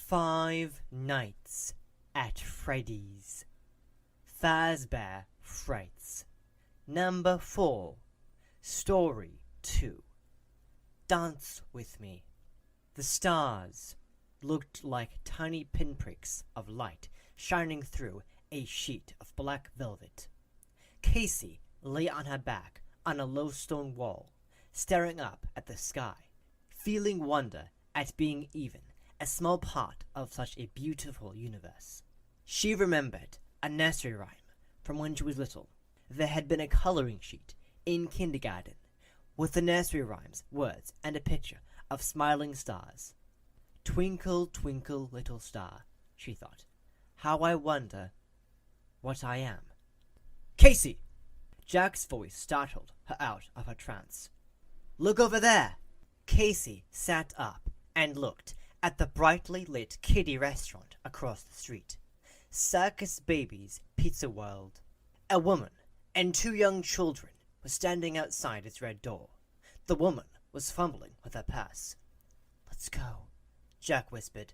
Five Nights at Freddy's. Fazbear Frights. Number 4. Story 2. Dance with me. The stars looked like tiny pinpricks of light shining through a sheet of black velvet. Casey lay on her back on a low stone wall, staring up at the sky, feeling wonder at being even a small part of such a beautiful universe. She remembered a nursery rhyme from when she was little. There had been a coloring sheet in kindergarten with the nursery rhymes, words, and a picture of smiling stars. Twinkle, twinkle, little star, she thought, how I wonder what I am. Casey! Jack's voice startled her out of her trance. Look over there! Casey sat up and looked at the brightly lit kiddie restaurant across the street. Circus Baby's Pizza World. A woman and 2 young children were standing outside its red door. The woman was fumbling with her purse. Let's go, Jack whispered.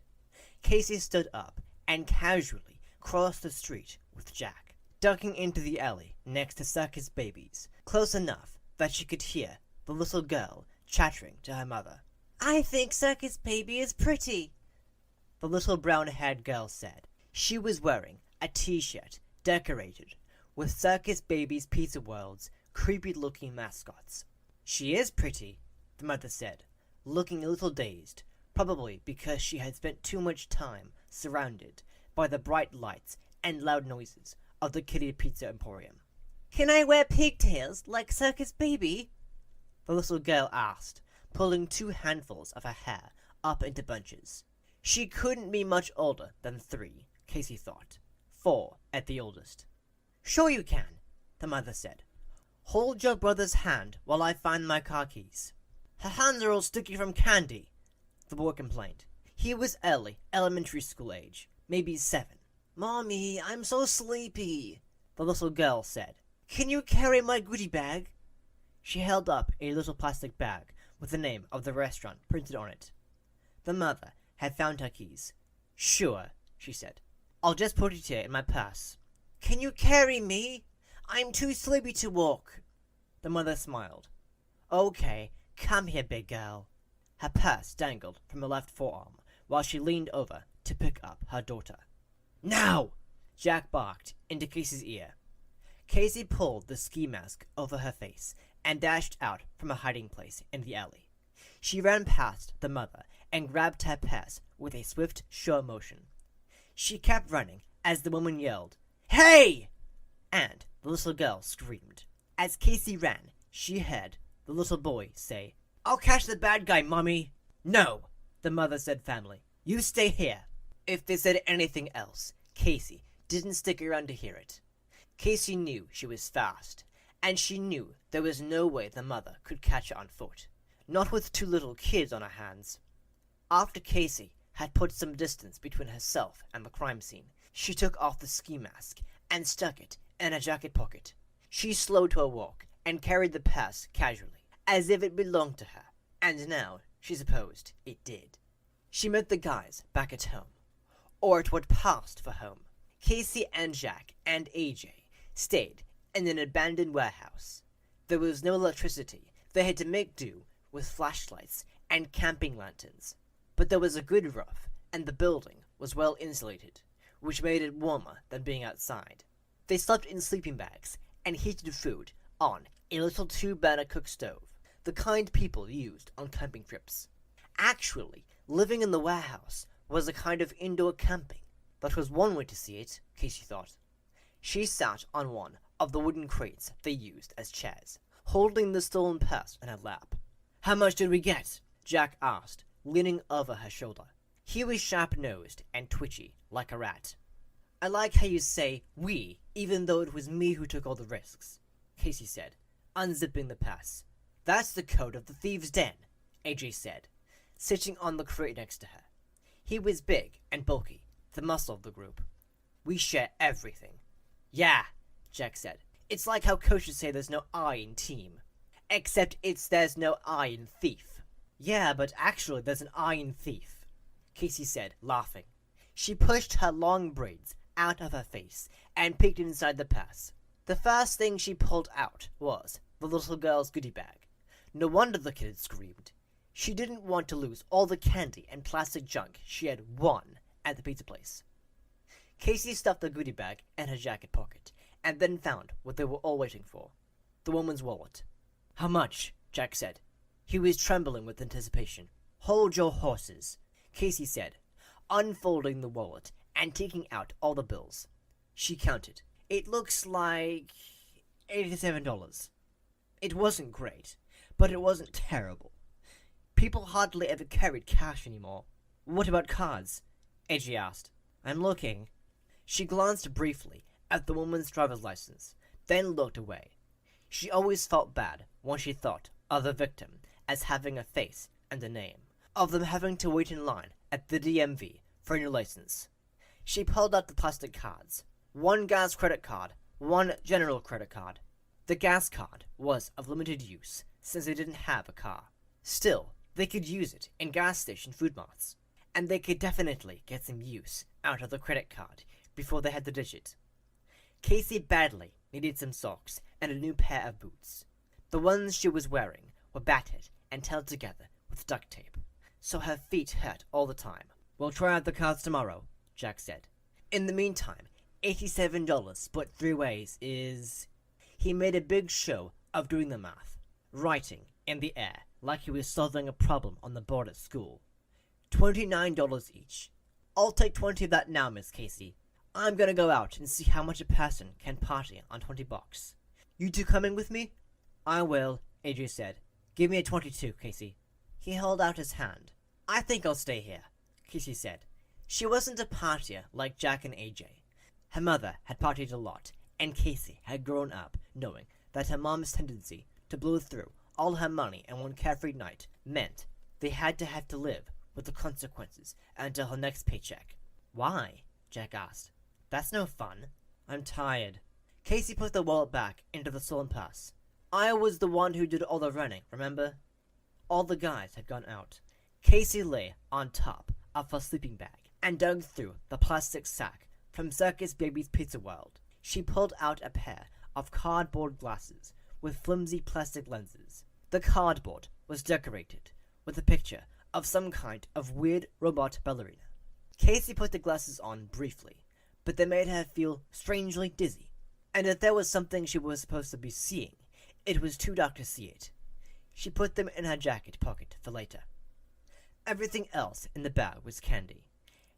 Casey stood up and casually crossed the street with Jack, ducking into the alley next to Circus Baby's, close enough that she could hear the little girl chattering to her mother. I think Circus Baby is pretty, the little brown-haired girl said. She was wearing a t-shirt decorated with Circus Baby's Pizza World's creepy-looking mascots. She is pretty, the mother said, looking a little dazed, probably because she had spent too much time surrounded by the bright lights and loud noises of the kiddie pizza emporium. Can I wear pigtails like Circus Baby? The little girl asked, pulling 2 handfuls of her hair up into bunches. She couldn't be much older than 3, Casey thought. 4 at the oldest. Sure you can, the mother said. Hold your brother's hand while I find my car keys. Her hands are all sticky from candy, the boy complained. He was early elementary school age, maybe 7. Mommy, I'm so sleepy, the little girl said. Can you carry my goodie bag? She held up a little plastic bag with the name of the restaurant printed on it. The mother had found her keys. Sure, she said. I'll just put it here in my purse. Can you carry me? I'm too sleepy to walk. The mother smiled. Okay, come here, big girl. Her purse dangled from her left forearm while she leaned over to pick up her daughter. Now! Jack barked into Casey's ear. Casey pulled the ski mask over her face and dashed out from a hiding place in the alley. She ran past the mother and grabbed her purse with a swift, sure motion. She kept running as the woman yelled, Hey! And the little girl screamed. As Casey ran, she heard the little boy say, I'll catch the bad guy, Mommy. No, the mother said firmly. You stay here. If they said anything else, Casey didn't stick around to hear it. Casey knew she was fast, and she knew there was no way the mother could catch her on foot, not with 2 little kids on her hands. After Casey had put some distance between herself and the crime scene, she took off the ski mask and stuck it in her jacket pocket. She slowed to a walk and carried the purse casually, as if it belonged to her, and now, she supposed, it did. She met the guys back at home, or at what passed for home. Casey and Jack and AJ stayed in an abandoned warehouse. There was no electricity. They had to make do with flashlights and camping lanterns. But there was a good roof, and the building was well insulated, which made it warmer than being outside. They slept in sleeping bags and heated food on a little 2-burner cook stove, the kind people used on camping trips. Actually, living in the warehouse was a kind of indoor camping. That was one way to see it, Casey thought. She sat on one of the wooden crates they used as chairs, holding the stolen purse in her lap. How much did we get? Jack asked, leaning over her shoulder. He was sharp-nosed and twitchy, like a rat. I like how you say we, even though it was me who took all the risks, Casey said, unzipping the purse. That's the code of the thieves' den, AJ said, sitting on the crate next to her. He was big and bulky, the muscle of the group. We share everything. Yeah, Jack said. It's like how coaches say there's no I in team. Except there's no I in thief. Yeah, but actually there's an I in thief. Casey said, laughing. She pushed her long braids out of her face and peeked inside the purse. The first thing she pulled out was the little girl's goodie bag. No wonder the kid had screamed. She didn't want to lose all the candy and plastic junk she had won at the pizza place. Casey stuffed the goodie bag in her jacket pocket and then found what they were all waiting for, the woman's wallet. "How much?" Jack said. He was trembling with anticipation. "Hold your horses," Casey said, unfolding the wallet and taking out all the bills. She counted. "It looks like $87. It wasn't great, but it wasn't terrible. People hardly ever carried cash anymore." "What about cards?" AJ asked. "I'm looking." She glanced briefly at the woman's driver's license, then looked away. She always felt bad when she thought of the victim as having a face and a name, of them having to wait in line at the DMV for a new license. She pulled out the plastic cards. One gas credit card, one general credit card. The gas card was of limited use since they didn't have a car. Still, they could use it in gas station food marts, and they could definitely get some use out of the credit card before they had to ditch it. Casey badly needed some socks and a new pair of boots. The ones she was wearing were battered and tied together with duct tape, so her feet hurt all the time. "We'll try out the cards tomorrow," Jack said. "In the meantime, $87 split 3 ways is..." He made a big show of doing the math, writing in the air like he was solving a problem on the board at school. $29 each. "I'll take 20 of that now, Miss Casey. I'm gonna go out and see how much a person can party on $20. You two coming with me?" "I will," AJ said. "Give me a 22, Casey." He held out his hand. "I think I'll stay here," Casey said. She wasn't a partier like Jack and AJ. Her mother had partied a lot, and Casey had grown up knowing that her mom's tendency to blow through all her money in one carefree night meant they had to live with the consequences until her next paycheck. "Why?" Jack asked. "That's no fun." "I'm tired." Casey put the wallet back into the stolen purse. "I was the one who did all the running, remember?" All the guys had gone out. Casey lay on top of her sleeping bag and dug through the plastic sack from Circus Baby's Pizza World. She pulled out a pair of cardboard glasses with flimsy plastic lenses. The cardboard was decorated with a picture of some kind of weird robot ballerina. Casey put the glasses on briefly, but they made her feel strangely dizzy. And if there was something she was supposed to be seeing, it was too dark to see it. She put them in her jacket pocket for later. Everything else in the bag was candy.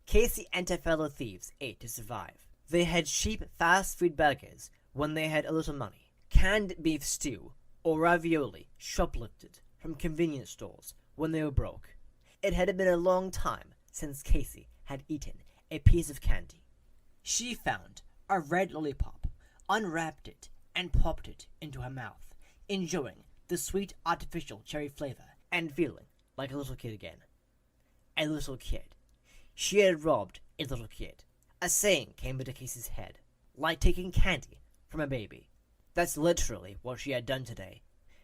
Casey and her fellow thieves ate to survive. They had cheap fast food burgers when they had a little money, canned beef stew, or ravioli shoplifted from convenience stores when they were broke. It had been a long time since Casey had eaten a piece of candy. She found a red lollipop, unwrapped it, and popped it into her mouth, enjoying the sweet artificial cherry flavor and feeling like a little kid again. A little kid. She had robbed a little kid. A saying came into Casey's head, like taking candy from a baby. That's literally what she had done today.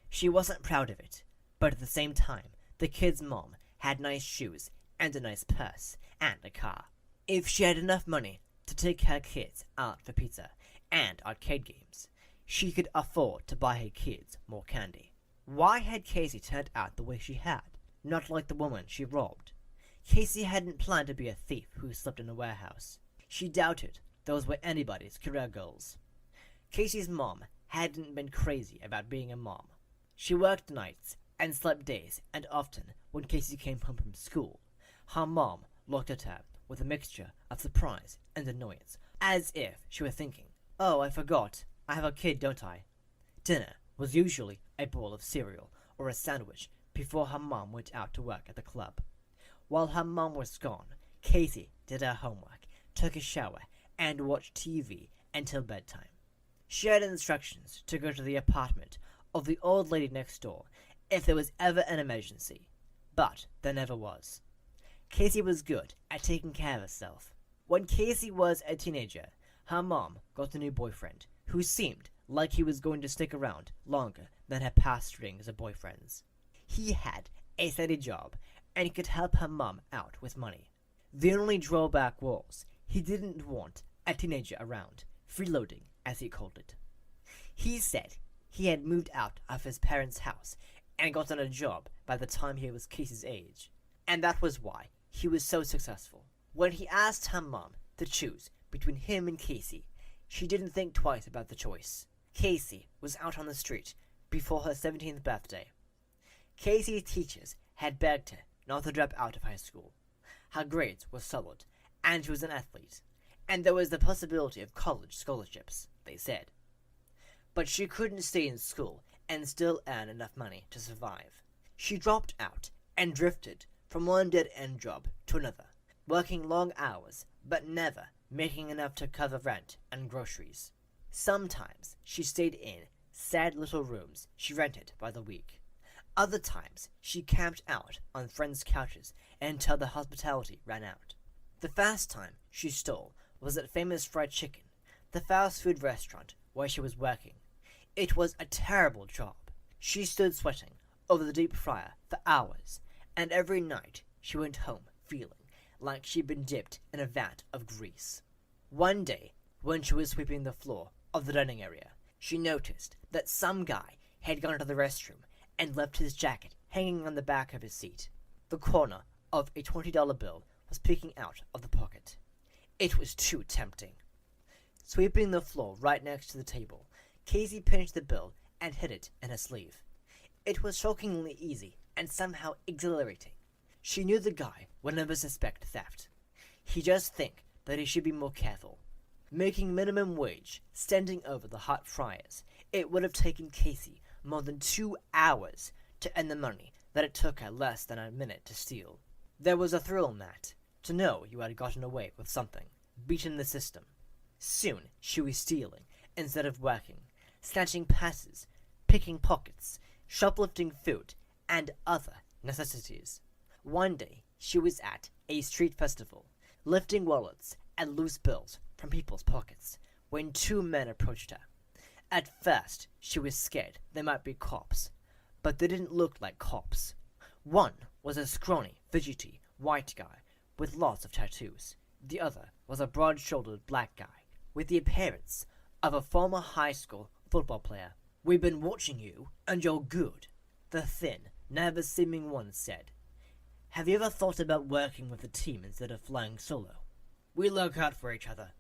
She wasn't proud of it, but at the same time, the kid's mom had nice shoes and a nice purse and a car. If she had enough money to take her kids out for pizza and arcade games, she could afford to buy her kids more candy. Why had Casey turned out the way she had, not like the woman she robbed? Casey hadn't planned to be a thief who slept in a warehouse. She doubted those were anybody's career goals. Casey's mom hadn't been crazy about being a mom. She worked nights and slept days, and often, when Casey came home from school, her mom looked at her with a mixture of surprise and annoyance, as if she were thinking, "Oh, I forgot. I have a kid, don't I?" Dinner was usually a bowl of cereal or a sandwich before her mom went out to work at the club. While her mom was gone, Casey did her homework, took a shower, and watched TV until bedtime. She had instructions to go to the apartment of the old lady next door if there was ever an emergency, but there never was. Casey was good at taking care of herself. When Casey was a teenager, her mom got a new boyfriend who seemed like he was going to stick around longer than her past strings of boyfriends. He had a steady job and could help her mom out with money. The only drawback was he didn't want a teenager around, freeloading as he called it. He said he had moved out of his parents' house and gotten a job by the time he was Casey's age, and that was why he was so successful. When he asked her mom to choose between him and Casey, she didn't think twice about the choice. Casey was out on the street before her 17th birthday. Casey's teachers had begged her not to drop out of high school. Her grades were solid, and she was an athlete, and there was the possibility of college scholarships, they said. But she couldn't stay in school and still earn enough money to survive. She dropped out and drifted from one dead-end job to another, working long hours, but never making enough to cover rent and groceries. Sometimes she stayed in sad little rooms she rented by the week. Other times she camped out on friends' couches until the hospitality ran out. The first time she stole was at Famous Fried Chicken, the fast food restaurant where she was working. It was a terrible job. She stood sweating over the deep fryer for hours, and every night she went home feeling like she'd been dipped in a vat of grease. One day, when she was sweeping the floor of the dining area, she noticed that some guy had gone to the restroom and left his jacket hanging on the back of his seat. The corner of a $20 bill was peeking out of the pocket. It was too tempting. Sweeping the floor right next to the table, Casey pinched the bill and hid it in her sleeve. It was shockingly easy and somehow exhilarating. She knew the guy would never suspect theft. He'd just think that he should be more careful. Making minimum wage, standing over the hot fryers, it would have taken Casey more than 2 hours to earn the money that it took her less than a minute to steal. There was a thrill in that, to know you had gotten away with something, beaten the system. Soon she was stealing instead of working, snatching passes, picking pockets, shoplifting food, and other necessities. One day she was at a street festival, lifting wallets and loose bills from people's pockets, when 2 men approached her. At first she was scared they might be cops, but they didn't look like cops. One was a scrawny, fidgety, white guy with lots of tattoos. The other was a broad-shouldered black guy with the appearance of a former high school football player. "We've been watching you, and you're good," the thin, nervous-seeming one said. "Have you ever thought about working with a team instead of flying solo?" "We look out for each other,"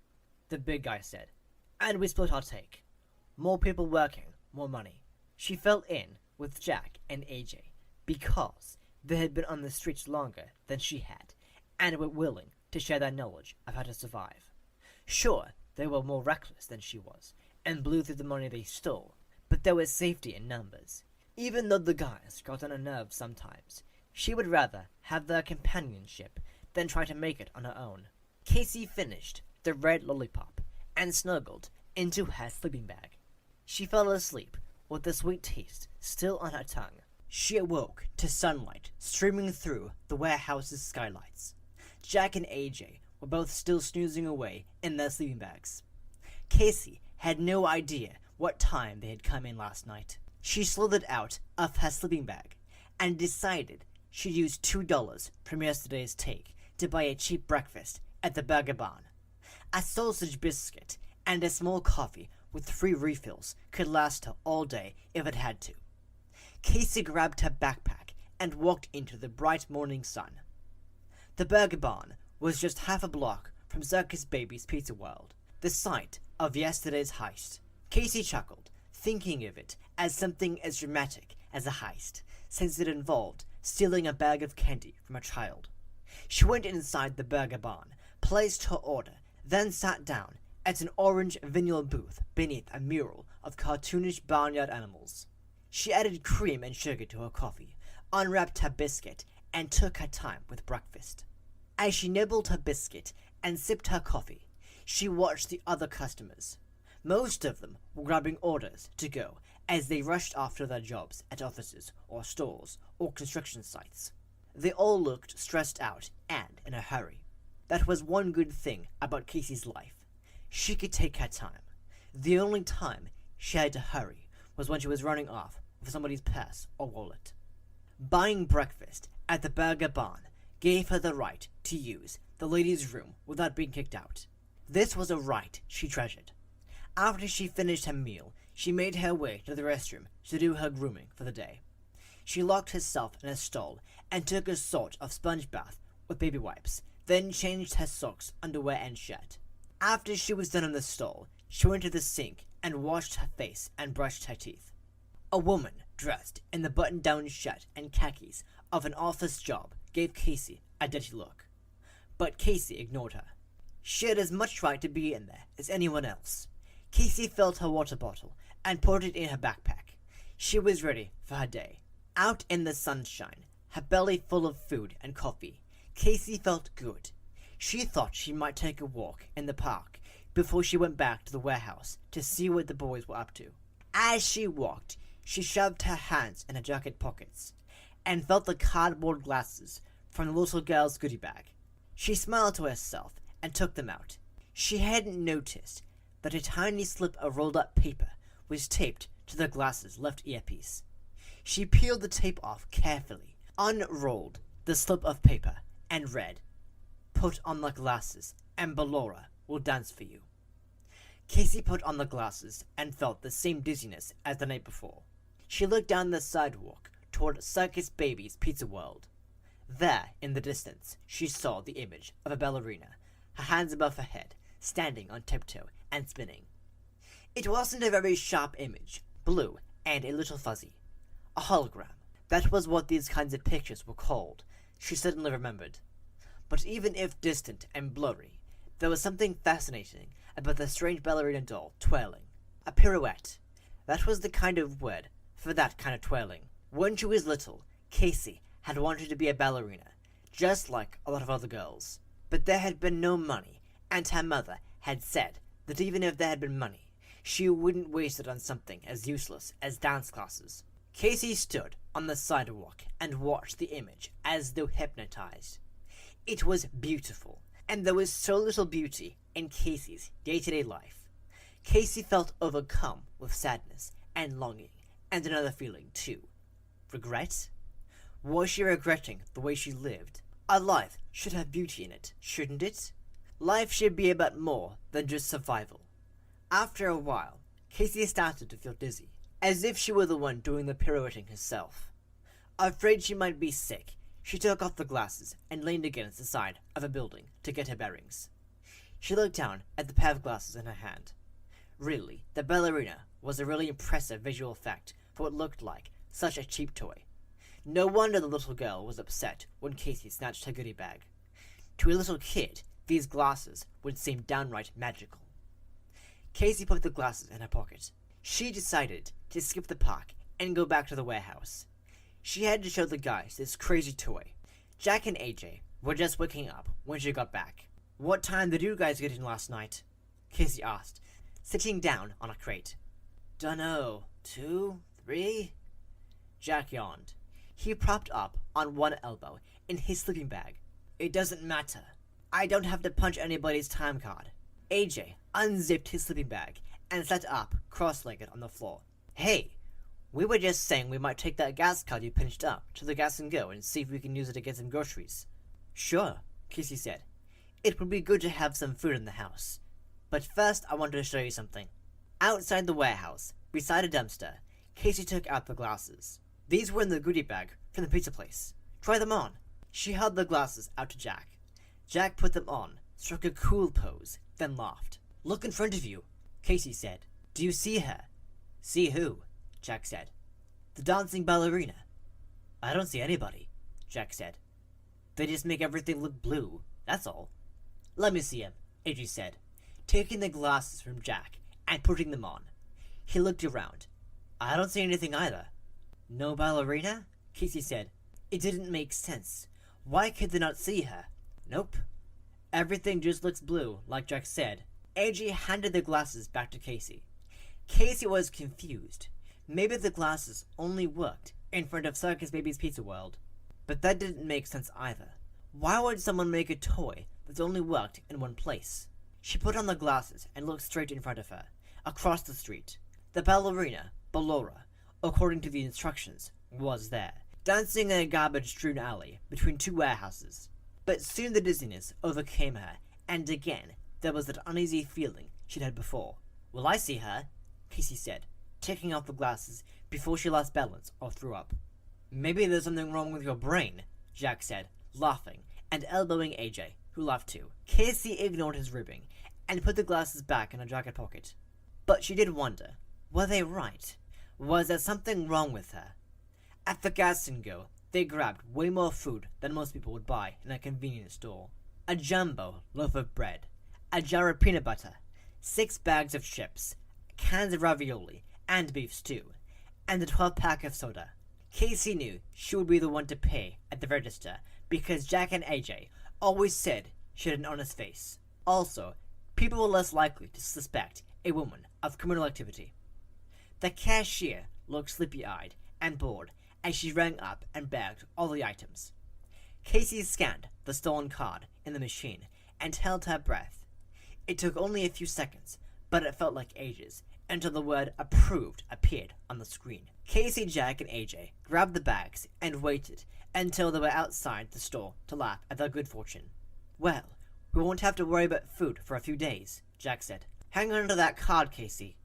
the big guy said, "and we split our take. More people working, more money." She fell in with Jack and AJ because they had been on the streets longer than she had, and were willing to share their knowledge of how to survive. Sure, they were more reckless than she was, and blew through the money they stole, but there was safety in numbers. Even though the guys got on her nerves sometimes, she would rather have their companionship than try to make it on her own. Casey finished the red lollipop and snuggled into her sleeping bag. She fell asleep with the sweet taste still on her tongue. She awoke to sunlight streaming through the warehouse's skylights. Jack and AJ were both still snoozing away in their sleeping bags. Casey had no idea what time they had come in last night. She slithered out of her sleeping bag and decided she'd use $2 from yesterday's take to buy a cheap breakfast at the Burger Barn. A sausage biscuit and a small coffee with 3 refills could last her all day if it had to. Casey grabbed her backpack and walked into the bright morning sun. The Burger Barn was just half a block from Circus Baby's Pizza World, the site of yesterday's heist. Casey chuckled, thinking of it as something as dramatic as a heist, since it involved stealing a bag of candy from a child. She went inside the Burger Barn, placed her order, then sat down at an orange vinyl booth beneath a mural of cartoonish barnyard animals. She added cream and sugar to her coffee, unwrapped her biscuit, and took her time with breakfast. As she nibbled her biscuit and sipped her coffee, she watched the other customers. Most of them were grabbing orders to go as they rushed after their jobs at offices or stores or construction sites. They all looked stressed out and in a hurry. That was one good thing about Casey's life. She could take her time. The only time she had to hurry was when she was running off with somebody's purse or wallet. Buying breakfast at the Burger Barn gave her the right to use the ladies' room without being kicked out. This was a right she treasured. After she finished her meal, she made her way to the restroom to do her grooming for the day. She locked herself in a stall and took a sort of sponge bath with baby wipes, then changed her socks, underwear, and shirt. After she was done in the stall, she went to the sink and washed her face and brushed her teeth. A woman dressed in the button-down shirt and khakis of an office job gave Casey a dirty look. But Casey ignored her. She had as much right to be in there as anyone else. Casey filled her water bottle and put it in her backpack. She was ready for her day. Out in the sunshine, her belly full of food and coffee, Casey felt good. She thought she might take a walk in the park before she went back to the warehouse to see what the boys were up to. As she walked, she shoved her hands in her jacket pockets and felt the cardboard glasses from the little girl's goodie bag. She smiled to herself and took them out. She hadn't noticed that a tiny slip of rolled-up paper was taped to the glasses' left earpiece. She peeled the tape off carefully, unrolled the slip of paper, and read, "Put on the glasses, and Ballora will dance for you." Casey put on the glasses and felt the same dizziness as the night before. She looked down the sidewalk toward Circus Baby's Pizza World. There, in the distance, she saw the image of a ballerina, her hands above her head, standing on tiptoe and spinning. It wasn't a very sharp image, blue and a little fuzzy. A hologram. That was what these kinds of pictures were called, she suddenly remembered. But even if distant and blurry, there was something fascinating about the strange ballerina doll twirling. A pirouette. That was the kind of word for that kind of twirling. When she was little, Casey had wanted to be a ballerina, just like a lot of other girls. But there had been no money, and her mother had said that even if there had been money, she wouldn't waste it on something as useless as dance classes. Casey stood on the sidewalk and watched the image as though hypnotized. It was beautiful, and there was so little beauty in Casey's day-to-day life. Casey felt overcome with sadness and longing, and another feeling too. Regret? Was she regretting the way she lived? A life should have beauty in it, shouldn't it? Life should be about more than just survival. After a while, Casey started to feel dizzy, as if she were the one doing the pirouetting herself. Afraid she might be sick, she took off the glasses and leaned against the side of a building to get her bearings. She looked down at the pair of glasses in her hand. Really, the ballerina was a really impressive visual effect for what looked like such a cheap toy. No wonder the little girl was upset when Casey snatched her goodie bag. To a little kid, these glasses would seem downright magical. Casey put the glasses in her pocket. She decided to skip the park and go back to the warehouse. She had to show the guys this crazy toy. Jack and AJ were just waking up when she got back. "What time did you guys get in last night?" Casey asked, sitting down on a crate. "Dunno, 2, 3? Jack yawned. He propped up on one elbow in his sleeping bag. "It doesn't matter. I don't have to punch anybody's time card." AJ unzipped his sleeping bag and sat up, cross-legged on the floor. "Hey, we were just saying we might take that gas card you pinched up to the Gas and Go and see if we can use it to get some groceries." "Sure," Casey said. "It would be good to have some food in the house. But first I wanted to show you something." Outside the warehouse, beside a dumpster, Casey took out the glasses. These were in the goodie bag from the pizza place. "Try them on." She held the glasses out to Jack. Jack put them on, struck a cool pose, then laughed. "Look in front of you," Casey said. "Do you see her?" "See who?" Jack said. "The dancing ballerina." "I don't see anybody," Jack said. "They just make everything look blue, that's all." "Let me see him," AJ said, taking the glasses from Jack and putting them on. He looked around. "I don't see anything either." "No ballerina?" Casey said. It didn't make sense. Why could they not see her? "Nope. Everything just looks blue, like Jack said." AJ handed the glasses back to Casey. Casey was confused. Maybe the glasses only worked in front of Circus Baby's Pizza World. But that didn't make sense either. Why would someone make a toy that only worked in one place? She put on the glasses and looked straight in front of her, across the street. The ballerina, Ballora, according to the instructions, was there, dancing in a garbage-strewn alley between two warehouses. But soon the dizziness overcame her, and again there was that uneasy feeling she'd had before. "Will I see her?" Casey said, taking off the glasses before she lost balance or threw up. "Maybe there's something wrong with your brain," Jack said, laughing and elbowing AJ, who laughed too. Casey ignored his ribbing and put the glasses back in her jacket pocket. But she did wonder, were they right? Was there something wrong with her? At the gas and go, they grabbed way more food than most people would buy in a convenience store. A jumbo loaf of bread, a jar of peanut butter, 6 bags of chips, cans of ravioli and beef stew, and a 12-pack of soda. Casey knew she would be the one to pay at the register because Jack and AJ always said she had an honest face. Also, people were less likely to suspect a woman of criminal activity. The cashier looked sleepy-eyed and bored as she rang up and bagged all the items. Casey scanned the stolen card in the machine and held her breath. It took only a few seconds, but it felt like ages until the word "approved" appeared on the screen. Casey, Jack, and AJ grabbed the bags and waited until they were outside the store to laugh at their good fortune. "Well, we won't have to worry about food for a few days," Jack said. "Hang on to that card, Casey."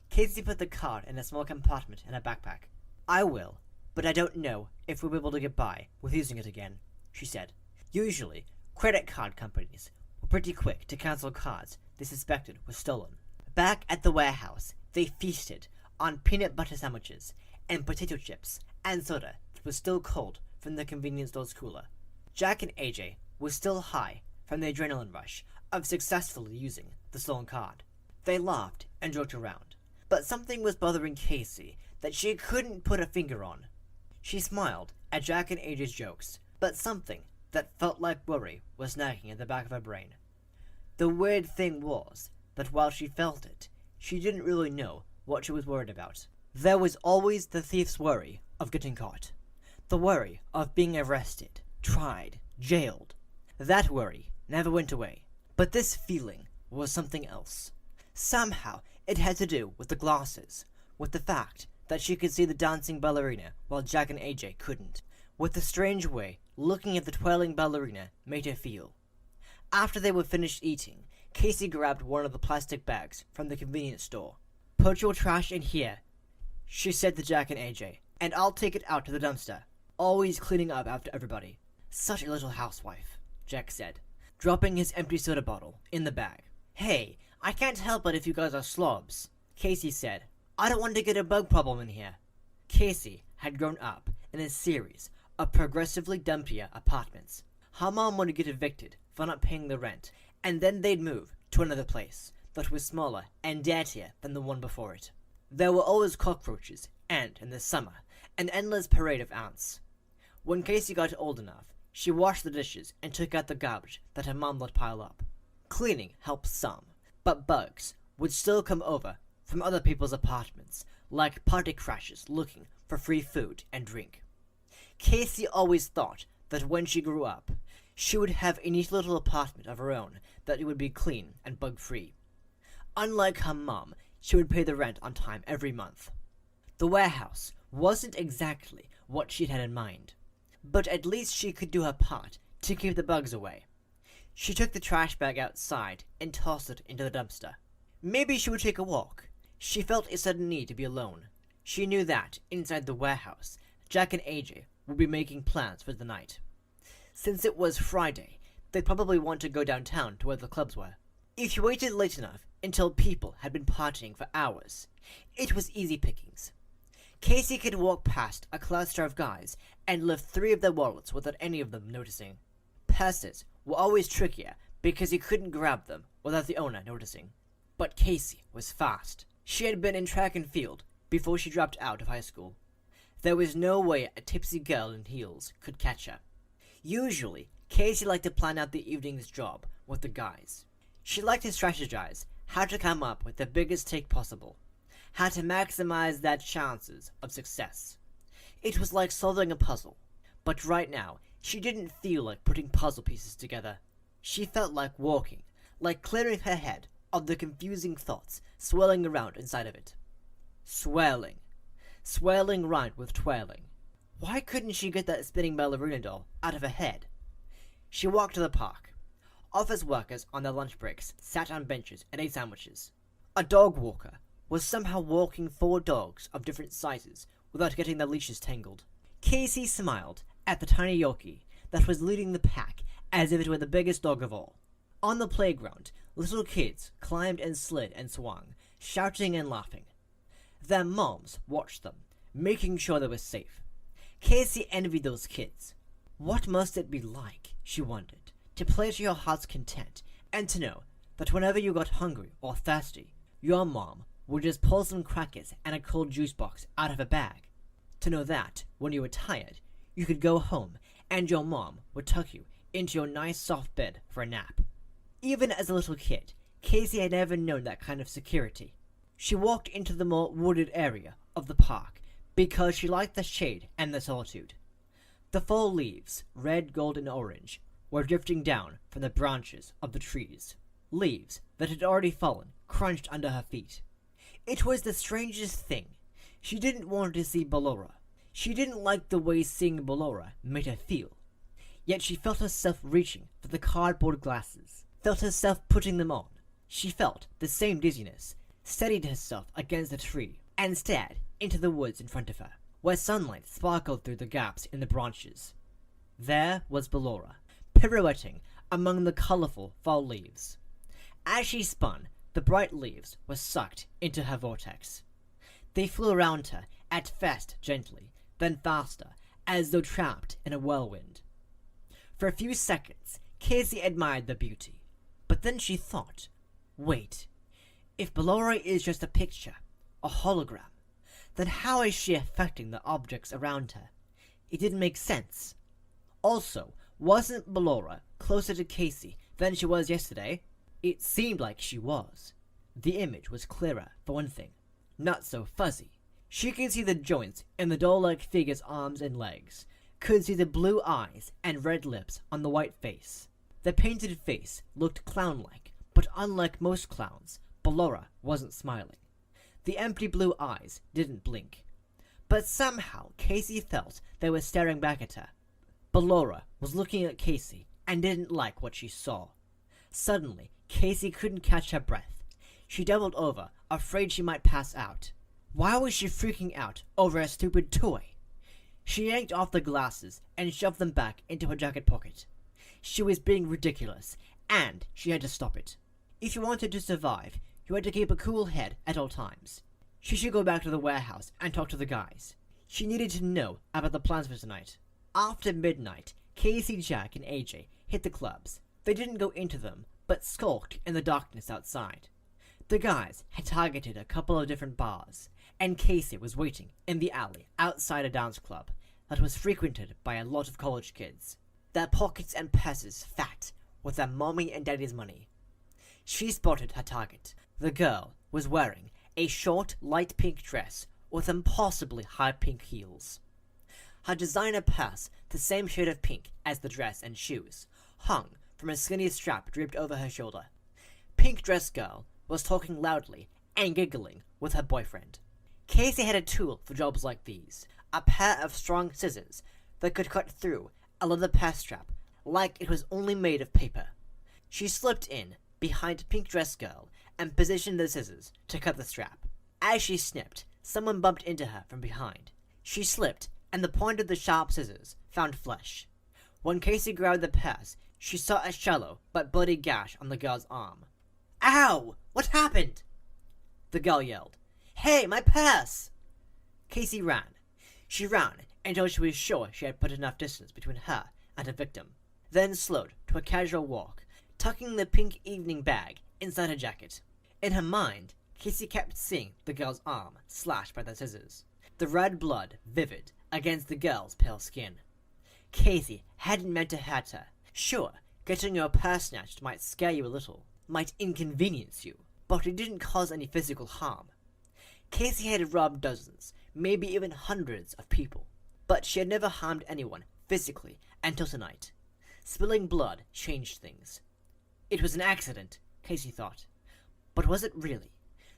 Casey put the card in a small compartment in her backpack. "I will, but I don't know if we'll be able to get by with using it again," she said. Usually, credit card companies were pretty quick to cancel cards they suspected were stolen. Back at the warehouse, they feasted on peanut butter sandwiches and potato chips and soda that was still cold from the convenience store's cooler. Jack and AJ were still high from the adrenaline rush of successfully using the stolen card. They laughed and joked around, but something was bothering Casey that she couldn't put a finger on. She smiled at Jack and AJ's jokes, but something that felt like worry was nagging at the back of her brain. The weird thing was that while she felt it, she didn't really know what she was worried about. There was always the thief's worry of getting caught. The worry of being arrested, tried, jailed. That worry never went away. But this feeling was something else. Somehow it had to do with the glasses, with the fact that she could see the dancing ballerina while Jack and AJ couldn't, with the strange way looking at the twirling ballerina made her feel. After they were finished eating, Casey grabbed one of the plastic bags from the convenience store. "Put your trash in here," she said to Jack and AJ, "and I'll take it out to the dumpster. Always cleaning up after everybody." "Such a little housewife," Jack said, dropping his empty soda bottle in the bag. "Hey, I can't help it if you guys are slobs," Casey said. "I don't want to get a bug problem in here." Casey had grown up in a series of progressively dumpier apartments. Her mom would get evicted for not paying the rent, and then they'd move to another place that was smaller and dirtier than the one before it. There were always cockroaches, and, in the summer, an endless parade of ants. When Casey got old enough, she washed the dishes and took out the garbage that her mom let pile up. Cleaning helped some, but bugs would still come over from other people's apartments, like party crashers looking for free food and drink. Casey always thought that when she grew up, she would have a neat little apartment of her own that would be clean and bug-free. Unlike her mom, she would pay the rent on time every month. The warehouse wasn't exactly what she'd had in mind, but at least she could do her part to keep the bugs away. She took the trash bag outside and tossed it into the dumpster. Maybe she would take a walk. She felt a sudden need to be alone. She knew that, inside the warehouse, Jack and AJ would be making plans for the night. Since it was Friday, they'd probably want to go downtown to where the clubs were. If you waited late enough until people had been partying for hours, it was easy pickings. Casey could walk past a cluster of guys and lift 3 of their wallets without any of them noticing. Purses were always trickier because he couldn't grab them without the owner noticing. But Casey was fast. She had been in track and field before she dropped out of high school. There was no way a tipsy girl in heels could catch her. Usually, Casey liked to plan out the evening's job with the guys. She liked to strategize how to come up with the biggest take possible, how to maximize their chances of success. It was like solving a puzzle, but right now, she didn't feel like putting puzzle pieces together. She felt like walking, like clearing her head of the confusing thoughts swirling around inside of it. Swirling. Swirling rhymed with twirling. Why couldn't she get that spinning ballerina doll out of her head? She walked to the park. Office workers on their lunch breaks sat on benches and ate sandwiches. A dog walker was somehow walking 4 dogs of different sizes without getting their leashes tangled. Casey smiled at the tiny Yorkie that was leading the pack as if it were the biggest dog of all. On the playground, little kids climbed and slid and swung, shouting and laughing. Their moms watched them, making sure they were safe. Casey envied those kids. What must it be like, she wondered, to play to your heart's content, and to know that whenever you got hungry or thirsty, your mom would just pull some crackers and a cold juice box out of a bag. To know that, when you were tired, you could go home and your mom would tuck you into your nice soft bed for a nap. Even as a little kid, Casey had never known that kind of security. She walked into the more wooded area of the park because she liked the shade and the solitude. The fall leaves, red, gold, and orange, were drifting down from the branches of the trees. Leaves that had already fallen crunched under her feet. It was the strangest thing. She didn't want to see Ballora. She didn't like the way seeing Ballora made her feel. Yet she felt herself reaching for the cardboard glasses, felt herself putting them on. She felt the same dizziness, steadied herself against a tree, and stared into the woods in front of her, where sunlight sparkled through the gaps in the branches. There was Ballora, pirouetting among the colorful fall leaves. As she spun, the bright leaves were sucked into her vortex. They flew around her, at first gently, then faster, as though trapped in a whirlwind. For a few seconds, Casey admired the beauty, but then she thought, wait, if Ballora is just a picture, a hologram, then how is she affecting the objects around her? It didn't make sense. Also, wasn't Ballora closer to Casey than she was yesterday? It seemed like she was. The image was clearer, for one thing, not so fuzzy. She could see the joints in the doll-like figure's arms and legs, could see the blue eyes and red lips on the white face. The painted face looked clown-like, but unlike most clowns, Ballora wasn't smiling. The empty blue eyes didn't blink. But somehow Casey felt they were staring back at her. Ballora was looking at Casey and didn't like what she saw. Suddenly, Casey couldn't catch her breath. She doubled over, afraid she might pass out. Why was she freaking out over a stupid toy? She yanked off the glasses and shoved them back into her jacket pocket. She was being ridiculous, and she had to stop it. If you wanted to survive, you had to keep a cool head at all times. She should go back to the warehouse and talk to the guys. She needed to know about the plans for tonight. After midnight, Casey, Jack, and AJ hit the clubs. They didn't go into them, but skulked in the darkness outside. The guys had targeted a couple of different bars, and Casey was waiting in the alley outside a dance club that was frequented by a lot of college kids, their pockets and purses fat with their mommy and daddy's money. She spotted her target. The girl was wearing a short, light pink dress with impossibly high pink heels. Her designer purse, the same shade of pink as the dress and shoes, hung from a skinny strap draped over her shoulder. Pink dress girl was talking loudly and giggling with her boyfriend. Casey had a tool for jobs like these, a pair of strong scissors that could cut through a leather purse strap like it was only made of paper. She slipped in behind Pink Dress Girl and positioned the scissors to cut the strap. As she snipped, someone bumped into her from behind. She slipped, and the point of the sharp scissors found flesh. When Casey grabbed the purse, she saw a shallow but bloody gash on the girl's arm. "Ow! What happened?" the girl yelled. "Hey, my purse!" Casey ran. She ran until she was sure she had put enough distance between her and her victim, then slowed to a casual walk, tucking the pink evening bag inside her jacket. In her mind, Casey kept seeing the girl's arm slashed by the scissors, the red blood vivid against the girl's pale skin. Casey hadn't meant to hurt her. Sure, getting your purse snatched might scare you a little, might inconvenience you, but it didn't cause any physical harm. Casey had robbed dozens, maybe even hundreds of people, but she had never harmed anyone physically until tonight. Spilling blood changed things. It was an accident, Casey thought. But was it really?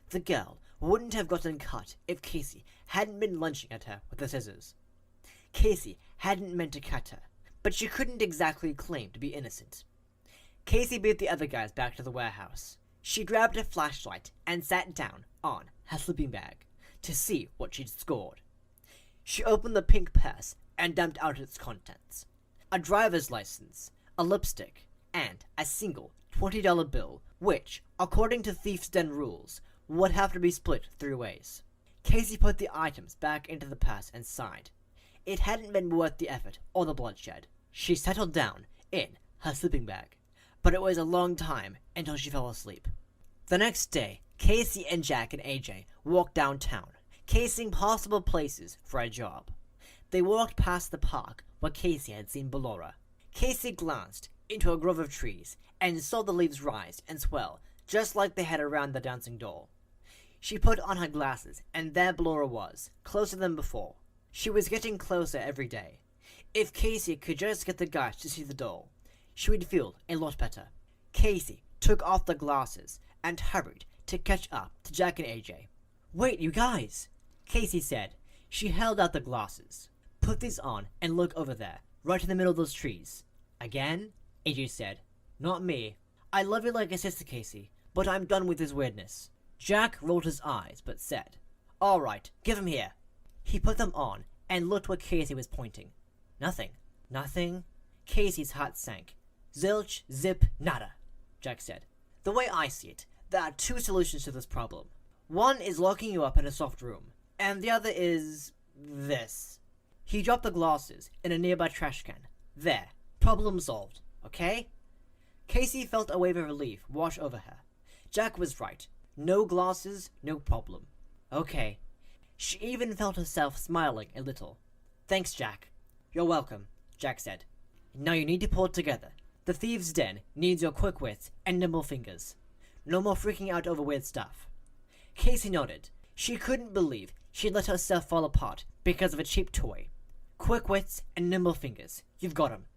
The girl wouldn't have gotten cut if Casey hadn't been lunging at her with the scissors. Casey hadn't meant to cut her, but she couldn't exactly claim to be innocent. Casey beat the other guys back to the warehouse. She grabbed a flashlight and sat down on her sleeping bag to see what she'd scored. She opened the pink purse and dumped out its contents: a driver's license, a lipstick, and a single $20 bill, which, according to Thief's Den rules, would have to be split 3 ways. Casey put the items back into the purse and sighed. It hadn't been worth the effort or the bloodshed. She settled down in her sleeping bag, but it was a long time until she fell asleep. The next day, Casey and Jack and AJ walked downtown, casing possible places for a job. They walked past the park where Casey had seen Ballora. Casey glanced into a grove of trees and saw the leaves rise and swell just like they had around the dancing doll. She put on her glasses, and there Ballora was, closer than before. She was getting closer every day. If Casey could just get the guys to see the doll, she would feel a lot better. Casey took off the glasses and hurried to catch up to Jack and AJ. "Wait, you guys," Casey said. She held out the glasses. "Put these on and look over there, right in the middle of those trees." "Again?" AJ said. "Not me. I love you like a sister, Casey, but I'm done with this weirdness." Jack rolled his eyes, but said, "All right, give 'em here." He put them on and looked where Casey was pointing. Nothing. Nothing. Casey's heart sank. "Zilch, zip, nada," Jack said. "The way I see it, there are 2 solutions to this problem. One is locking you up in a soft room, and the other is this." He dropped the glasses in a nearby trash can. "There. Problem solved. Okay?" Casey felt a wave of relief wash over her. Jack was right. No glasses, no problem. Okay. She even felt herself smiling a little. "Thanks, Jack." "You're welcome," Jack said. "Now you need to pull it together. The Thieves' Den needs your quick wits and nimble fingers. No more freaking out over weird stuff." Casey nodded. She couldn't believe she'd let herself fall apart because of a cheap toy. "Quick wits and nimble fingers. You've got 'em,"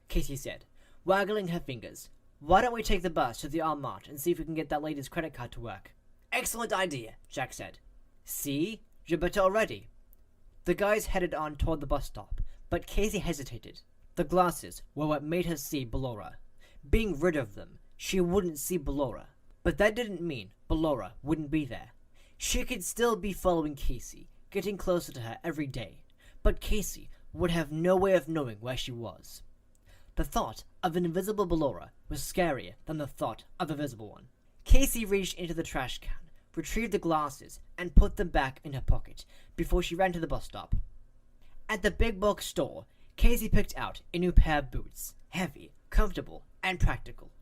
Casey said, waggling her fingers. "Why don't we take the bus to the Mart and see if we can get that lady's credit card to work?" "Excellent idea," Jack said. "See? You're better already." The guys headed on toward the bus stop, but Casey hesitated. The glasses were what made her see Ballora. Being rid of them, she wouldn't see Ballora. But that didn't mean Ballora wouldn't be there. She could still be following Casey, getting closer to her every day. But Casey would have no way of knowing where she was. The thought of an invisible Ballora was scarier than the thought of a visible one. Casey reached into the trash can, retrieved the glasses, and put them back in her pocket before she ran to the bus stop. At the big box store, Casey picked out a new pair of boots, heavy, comfortable, and practical.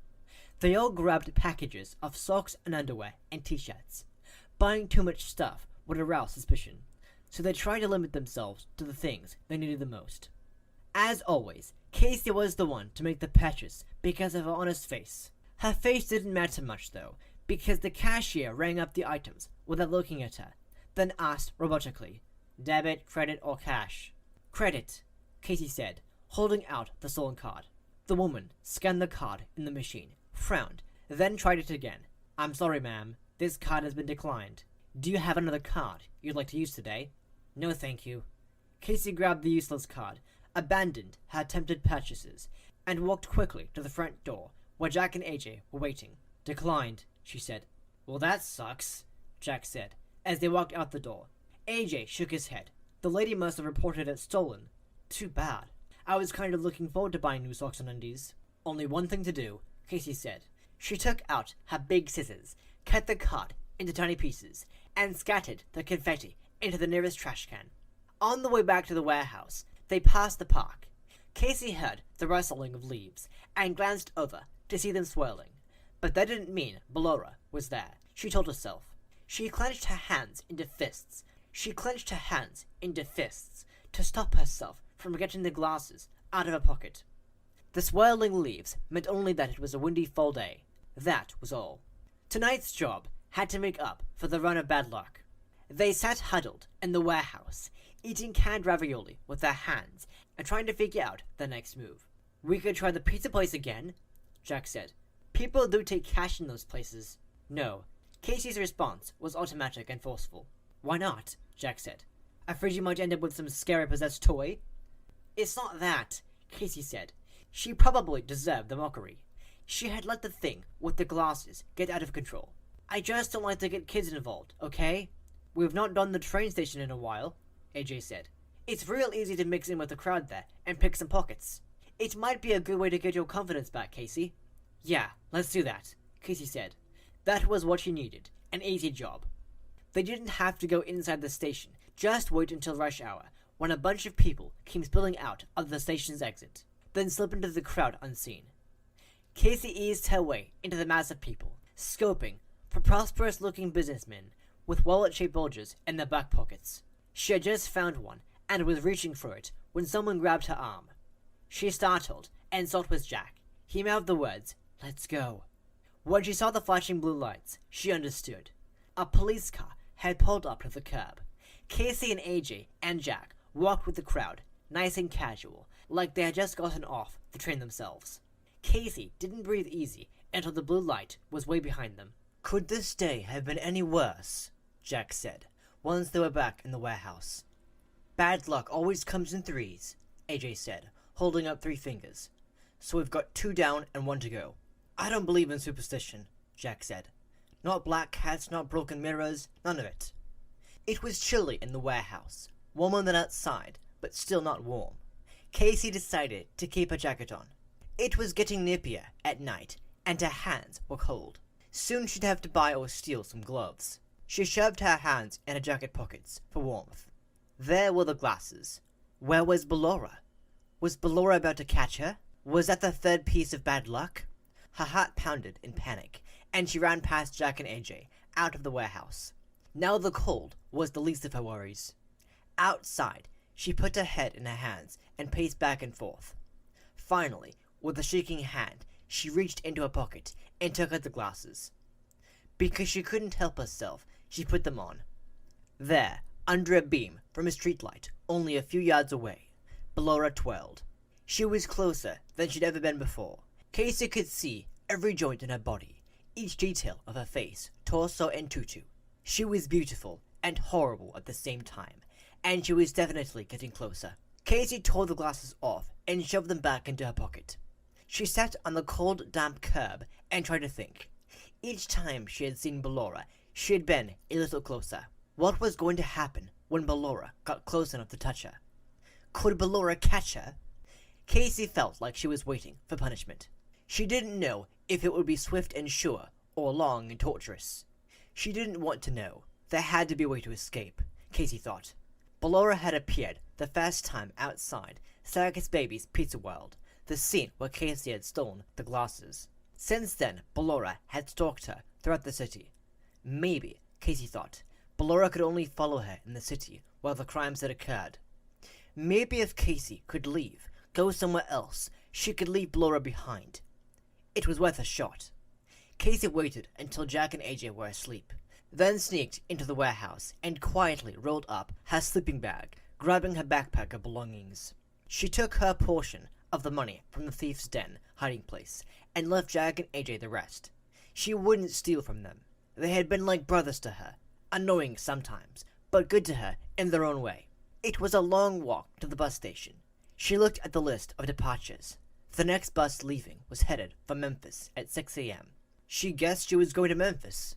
They all grabbed packages of socks and underwear and t-shirts. Buying too much stuff would arouse suspicion, so they tried to limit themselves to the things they needed the most. As always, Casey was the one to make the purchase because of her honest face. Her face didn't matter much, though, because the cashier rang up the items without looking at her, then asked robotically, "Debit, credit, or cash?" "Credit," Casey said, holding out the stolen card. The woman scanned the card in the machine, frowned, then tried it again. "I'm sorry, ma'am. This card has been declined. Do you have another card you'd like to use today?" "No, thank you." Casey grabbed the useless card, abandoned her attempted purchases, and walked quickly to the front door, where Jack and AJ were waiting. "Declined," she said. "Well, that sucks," Jack said, as they walked out the door. AJ shook his head. "The lady must have reported it stolen. Too bad. I was kind of looking forward to buying new socks and undies." "Only one thing to do," Casey said. She took out her big scissors, cut the card into tiny pieces, and scattered the confetti into the nearest trash can. On the way back to the warehouse, they passed the park. Casey heard the rustling of leaves and glanced over to see them swirling. But that didn't mean Ballora was there, she told herself. She clenched her hands into fists. To stop herself from getting the glasses out of her pocket. The swirling leaves meant only that it was a windy fall day. That was all. Tonight's job had to make up for the run of bad luck. They sat huddled in the warehouse, eating canned ravioli with their hands and trying to figure out the next move. "We could try the pizza place again," Jack said. "People do take cash in those places." "No." Casey's response was automatic and forceful. "Why not?" Jack said. "Afraid you might end up with some scary possessed toy?" "It's not that," Casey said. She probably deserved the mockery. She had let the thing with the glasses get out of control. I just don't like to get kids involved, okay? We've not done the train station in a while, AJ said. It's real easy to mix in with the crowd there and pick some pockets. It might be a good way to get your confidence back, Casey. Yeah, let's do that, Casey said. That was what she needed, an easy job. They didn't have to go inside the station, just wait until rush hour, when a bunch of people came spilling out of the station's exit, then slip into the crowd unseen. Casey eased her way into the mass of people, scoping for prosperous-looking businessmen with wallet-shaped bulges in their back pockets. She had just found one and was reaching for it when someone grabbed her arm. She startled and saw it was Jack. He mouthed the words, "Let's go." When she saw the flashing blue lights, she understood. A police car had pulled up to the curb. Casey and AJ and Jack walked with the crowd, nice and casual, like they had just gotten off the train themselves. Casey didn't breathe easy until the blue light was way behind them. "Could this day have been any worse?" Jack said, once they were back in the warehouse. "Bad luck always comes in threes," AJ said, holding up 3 fingers. "So we've got 2 down and 1 to go." "I don't believe in superstition," Jack said. "Not black cats, not broken mirrors, none of it." It was chilly in the warehouse, warmer than outside, but still not warm. Casey decided to keep her jacket on. It was getting nippier at night, and her hands were cold. Soon she'd have to buy or steal some gloves. She shoved her hands in her jacket pockets for warmth. There were the glasses. Where was Ballora? Was Ballora about to catch her? Was that the 3rd piece of bad luck? Her heart pounded in panic, and she ran past Jack and AJ, out of the warehouse. Now the cold was the least of her worries. Outside, she put her head in her hands and paced back and forth. Finally, with a shaking hand, she reached into her pocket and took out the glasses. Because she couldn't help herself, she put them on. There, under a beam from a streetlight, only a few yards away, Ballora twirled. She was closer than she'd ever been before. Casey could see every joint in her body, each detail of her face, torso, and tutu. She was beautiful and horrible at the same time, and she was definitely getting closer. Casey tore the glasses off and shoved them back into her pocket. She sat on the cold, damp curb and tried to think. Each time she had seen Ballora, she had been a little closer. What was going to happen when Ballora got close enough to touch her? Could Ballora catch her? Casey felt like she was waiting for punishment. She didn't know if it would be swift and sure, or long and torturous. She didn't want to know. There had to be a way to escape, Casey thought. Ballora had appeared the first time outside Circus Baby's Pizza World, the scene where Casey had stolen the glasses. Since then, Ballora had stalked her throughout the city. Maybe, Casey thought, Ballora could only follow her in the city while the crimes had occurred. Maybe if Casey could leave, go somewhere else, she could leave Ballora behind. It was worth a shot. Casey waited until Jack and AJ were asleep, then sneaked into the warehouse and quietly rolled up her sleeping bag, grabbing her backpack of belongings. She took her portion of the money from the thief's den hiding place and left Jack and AJ the rest. She wouldn't steal from them. They had been like brothers to her, annoying sometimes, but good to her in their own way. It was a long walk to the bus station. She looked at the list of departures. The next bus leaving was headed for Memphis at 6 a.m. She guessed she was going to Memphis.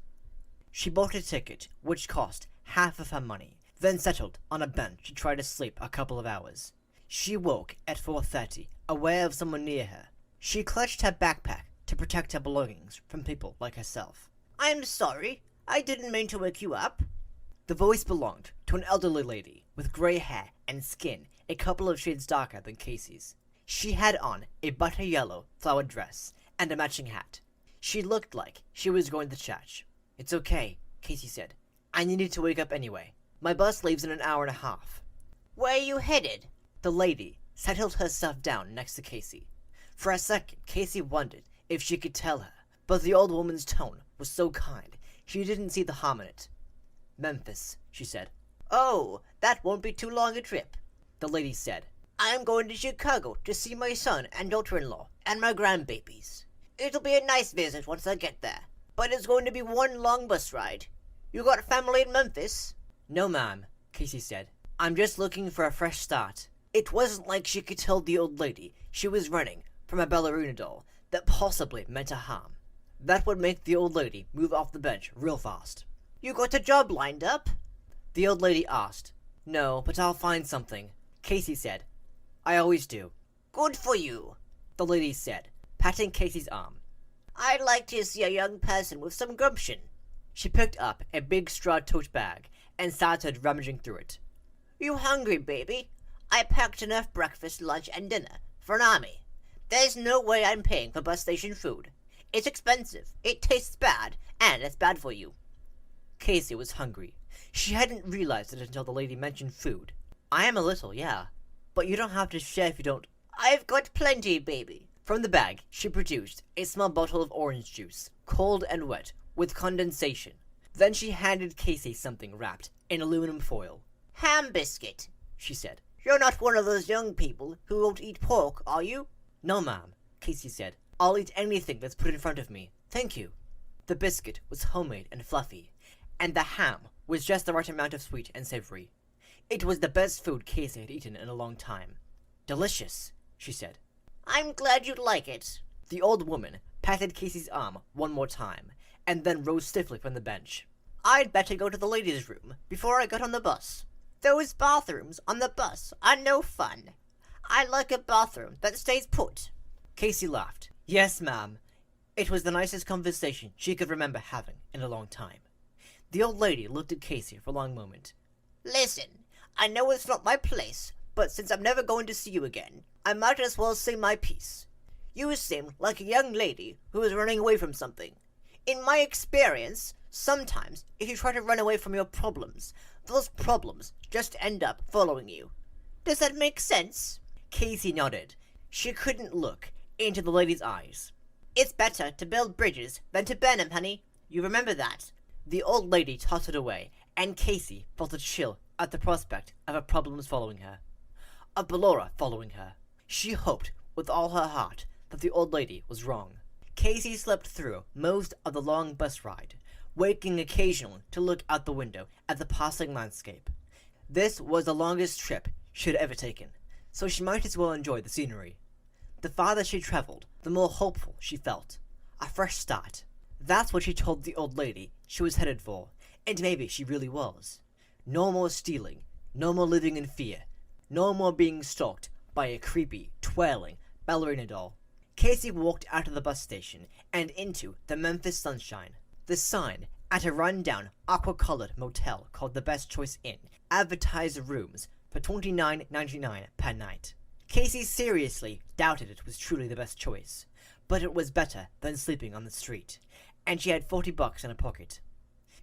She bought a ticket, which cost half of her money, then settled on a bench to try to sleep a couple of hours. She woke at 4:30, aware of someone near her. She clutched her backpack to protect her belongings from people like herself. "I'm sorry, I didn't mean to wake you up." The voice belonged to an elderly lady with gray hair and skin a couple of shades darker than Casey's. She had on a butter yellow flowered dress and a matching hat. She looked like she was going to church. "It's okay," Casey said. "I needed to wake up anyway. My bus leaves in an hour and a half." "Where are you headed?" The lady settled herself down next to Casey. For a second, Casey wondered if she could tell her, but the old woman's tone was so kind, she didn't see the harm in it. "Memphis," she said. "Oh, that won't be too long a trip," the lady said. "I'm going to Chicago to see my son and daughter-in-law and my grandbabies. It'll be a nice visit once I get there, but it's going to be one long bus ride. You got family in Memphis?" "No, ma'am," Casey said. "I'm just looking for a fresh start." It wasn't like she could tell the old lady she was running from a ballerina doll that possibly meant her harm. That would make the old lady move off the bench real fast. "You got a job lined up?" the old lady asked. "No, but I'll find something," Casey said. "I always do." "Good for you," the lady said, patting Casey's arm. "I'd like to see a young person with some gumption." She picked up a big straw tote bag and started rummaging through it. "You hungry, baby? I packed enough breakfast, lunch, and dinner for an army. There's no way I'm paying for bus station food. It's expensive, it tastes bad, and it's bad for you." Casey was hungry. She hadn't realized it until the lady mentioned food. "I am a little, yeah. But you don't have to share if you don't." "I've got plenty, baby." From the bag, she produced a small bottle of orange juice, cold and wet, with condensation. Then she handed Casey something wrapped in aluminum foil. "Ham biscuit," she said. "You're not one of those young people who won't eat pork, are you?" "No, ma'am," Casey said. "I'll eat anything that's put in front of me. Thank you." The biscuit was homemade and fluffy, and the ham was just the right amount of sweet and savory. It was the best food Casey had eaten in a long time. "Delicious," she said. "I'm glad you like it." The old woman patted Casey's arm one more time, and then rose stiffly from the bench. "I'd better go to the ladies' room before I got on the bus. Those bathrooms on the bus are no fun. I like a bathroom that stays put." Casey laughed. "Yes, ma'am." It was the nicest conversation she could remember having in a long time. The old lady looked at Casey for a long moment. "Listen, I know it's not my place, but since I'm never going to see you again, I might as well say my piece. You seem like a young lady who is running away from something. In my experience, sometimes if you try to run away from your problems, those problems just end up following you. Does that make sense?" Casey nodded. She couldn't look into the lady's eyes. "It's better to build bridges than to burn 'em, honey. You remember that." The old lady tottered away, and Casey felt a chill at the prospect of her problems following her. Of Ballora following her. She hoped with all her heart that the old lady was wrong. Casey slept through most of the long bus ride, waking occasionally to look out the window at the passing landscape. This was the longest trip she had ever taken, so she might as well enjoy the scenery. The farther she traveled, the more hopeful she felt. A fresh start. That's what she told the old lady she was headed for, and maybe she really was. No more stealing, no more living in fear, no more being stalked by a creepy, twirling ballerina doll. Casey walked out of the bus station and into the Memphis sunshine. The sign at a run-down, aqua-colored motel called the Best Choice Inn advertised rooms for $29.99 per night. Casey seriously doubted it was truly the best choice, but it was better than sleeping on the street, and she had $40 in her pocket.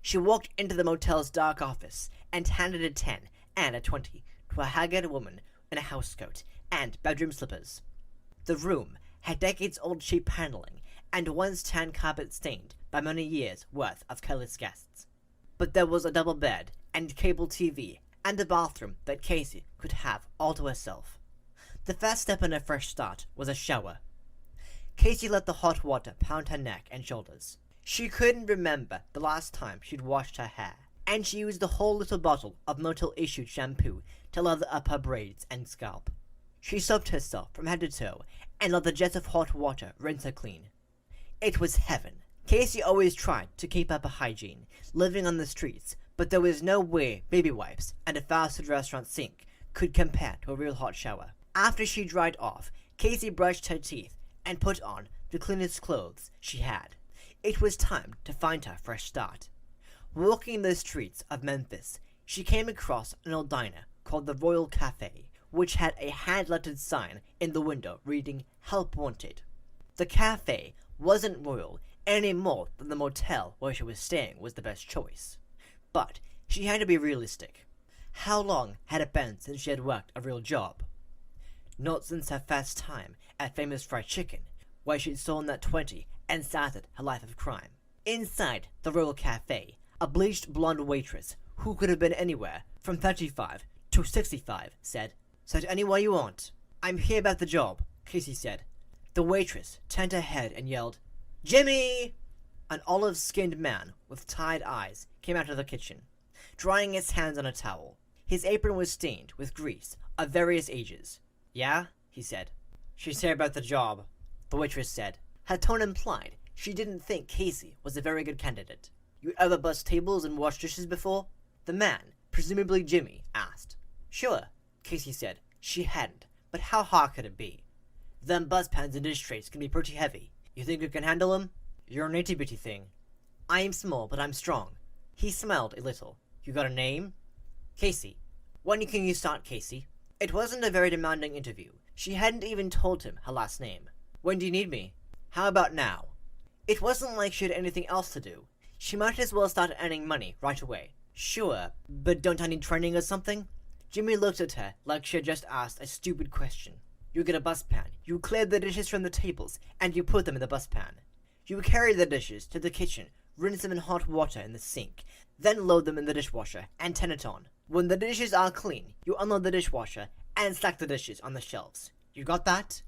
She walked into the motel's dark office and handed a 10 and a 20 to a haggard woman in a housecoat and bedroom slippers. The room had decades-old cheap paneling and once tan carpet stained by many years' worth of careless guests. But there was a double bed and cable TV and a bathroom that Casey could have all to herself. The first step in her fresh start was a shower. Casey let the hot water pound her neck and shoulders. She couldn't remember the last time she'd washed her hair, and she used the whole little bottle of motel-issued shampoo to lather up her braids and scalp. She soaped herself from head to toe and let the jets of hot water rinse her clean. It was heaven. Casey always tried to keep up a hygiene, living on the streets, but there was no way baby wipes and a fast-food restaurant sink could compare to a real hot shower. After she dried off, Casey brushed her teeth and put on the cleanest clothes she had. It was time to find her fresh start. Walking the streets of Memphis, she came across an old diner called the Royal Cafe, which had a hand-lettered sign in the window reading, "Help Wanted." The cafe wasn't royal any more than the motel where she was staying was the best choice. But she had to be realistic. How long had it been since she had worked a real job? Not since her first time at Famous Fried Chicken, where she'd stolen that 20 and started her life of crime. Inside the Royal Cafe, a bleached blonde waitress, who could have been anywhere from 35 to 65, said, "Sit anywhere you want." "I'm here about the job," Casey said. The waitress turned her head and yelled, "Jimmy!" An olive-skinned man with tired eyes came out of the kitchen, drying his hands on a towel. His apron was stained with grease of various ages. Yeah? He said. She's here about the job, the waitress said. Her tone implied she didn't think Casey was a very good candidate. You ever bust tables and wash dishes before? The man, presumably Jimmy, asked. Sure, Casey said. She hadn't, but how hard could it be? Them buzzpans and dish trays can be pretty heavy. You think you can handle them? You're an itty-bitty thing. I am small, but I'm strong. He smiled a little. You got a name? Casey. When can you start, Casey? It wasn't a very demanding interview. She hadn't even told him her last name. When do you need me? How about now? It wasn't like she had anything else to do. She might as well start earning money right away. Sure, but don't I need training or something? Jimmy looked at her like she had just asked a stupid question. You get a buspan, you clear the dishes from the tables, and you put them in the buspan. You carry the dishes to the kitchen, rinse them in hot water in the sink, then load them in the dishwasher and turn it on. When the dishes are clean, you unload the dishwasher and stack the dishes on the shelves. You got that?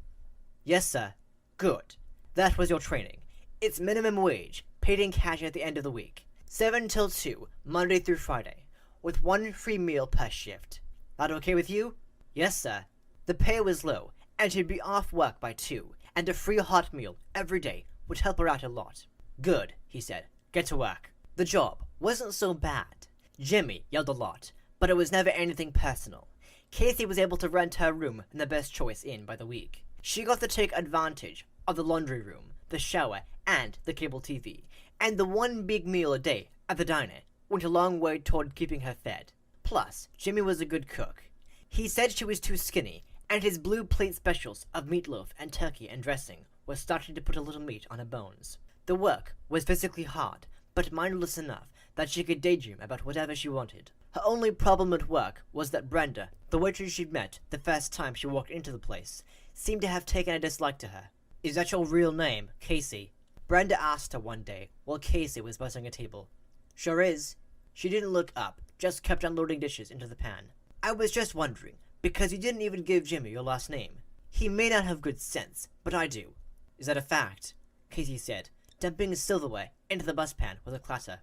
Yes, sir. Good. That was your training. It's minimum wage, paid in cash at the end of the week. 7 till 2, Monday through Friday, with 1 free meal per shift. That okay with you? Yes, sir. The pay was low, and she'd be off work by 2, and a free hot meal every day would help her out a lot. Good, he said. Get to work. The job wasn't so bad. Jimmy yelled a lot, but it was never anything personal. Casey was able to rent her room in the Best Choice Inn by the week. She got to take advantage of the laundry room, the shower, and the cable TV, and the 1 big meal a day at the diner went a long way toward keeping her fed. Plus, Jimmy was a good cook. He said she was too skinny, and his blue plate specials of meatloaf and turkey and dressing were starting to put a little meat on her bones. The work was physically hard, but mindless enough that she could daydream about whatever she wanted. Her only problem at work was that Brenda, the waitress she'd met the first time she walked into the place, seemed to have taken a dislike to her. Is that your real name, Casey? Brenda asked her one day while Casey was bussing a table. Sure is. She didn't look up, just kept unloading dishes into the pan. I was just wondering, because you didn't even give Jimmy your last name. He may not have good sense, but I do. Is that a fact? Casey said, dumping his silverware into the buspan with a clatter.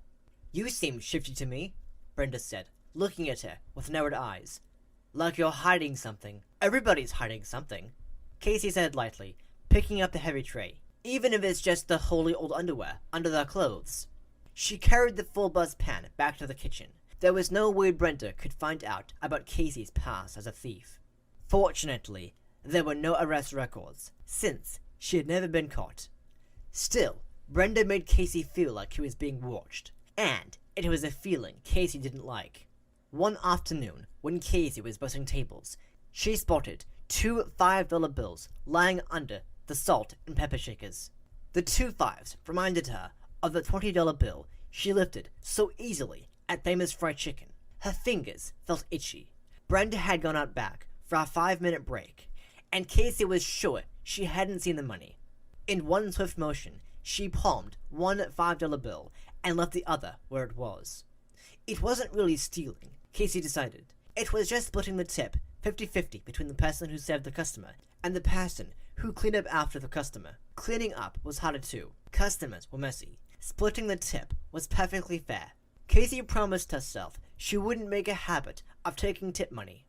You seem shifty to me, Brenda said, looking at her with narrowed eyes. Like you're hiding something. Everybody's hiding something, Casey said lightly, picking up the heavy tray, even if it's just the holy old underwear under their clothes. She carried the full buspan back to the kitchen. There was no way Brenda could find out about Casey's past as a thief. Fortunately, there were no arrest records, since she had never been caught. Still, Brenda made Casey feel like he was being watched, and it was a feeling Casey didn't like. One afternoon, when Casey was bussing tables, she spotted 2 $5 bills lying under the salt and pepper shakers. The 2 5s reminded her of the $20 bill she lifted so easily at Famous Fried Chicken. Her fingers felt itchy. Brenda had gone out back for a 5-minute break, and Casey was sure she hadn't seen the money. In one swift motion, she palmed one $5 bill and left the other where it was. It wasn't really stealing, Casey decided. It was just splitting the tip 50-50 between the person who served the customer and the person who cleaned up after the customer. Cleaning up was harder too. Customers were messy. Splitting the tip was perfectly fair. Casey promised herself she wouldn't make a habit of taking tip money.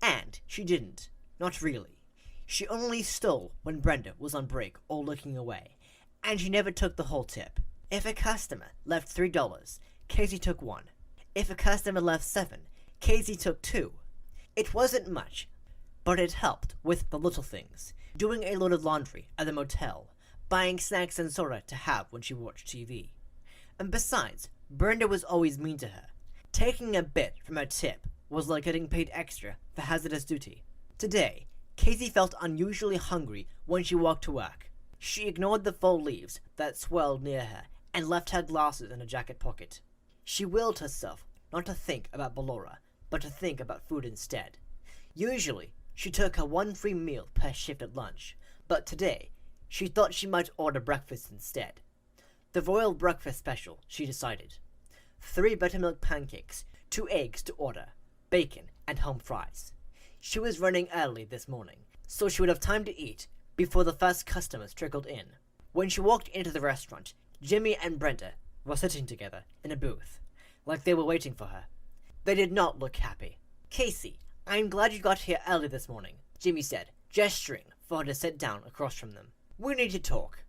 And she didn't. Not really. She only stole when Brenda was on break or looking away, and she never took the whole tip. If a customer left $3, Casey took 1. If a customer left 7, Casey took 2. It wasn't much, but it helped with the little things. Doing a load of laundry at the motel, buying snacks and soda to have when she watched TV. And besides, Brenda was always mean to her. Taking a bit from her tip was like getting paid extra for hazardous duty. Today, Casey felt unusually hungry when she walked to work. She ignored the fall leaves that swelled near her and left her glasses in a jacket pocket. She willed herself not to think about Ballora, but to think about food instead. Usually, she took her 1 free meal per shift at lunch, but today, she thought she might order breakfast instead. The Royal Breakfast Special, she decided. 3 buttermilk pancakes, 2 eggs to order, bacon, and home fries. She was running early this morning, so she would have time to eat before the first customers trickled in. When she walked into the restaurant, Jimmy and Brenda were sitting together in a booth, like they were waiting for her. They did not look happy. Casey I'm glad you got here early this morning, Jimmy said, gesturing for her to sit down across from them. We need to talk.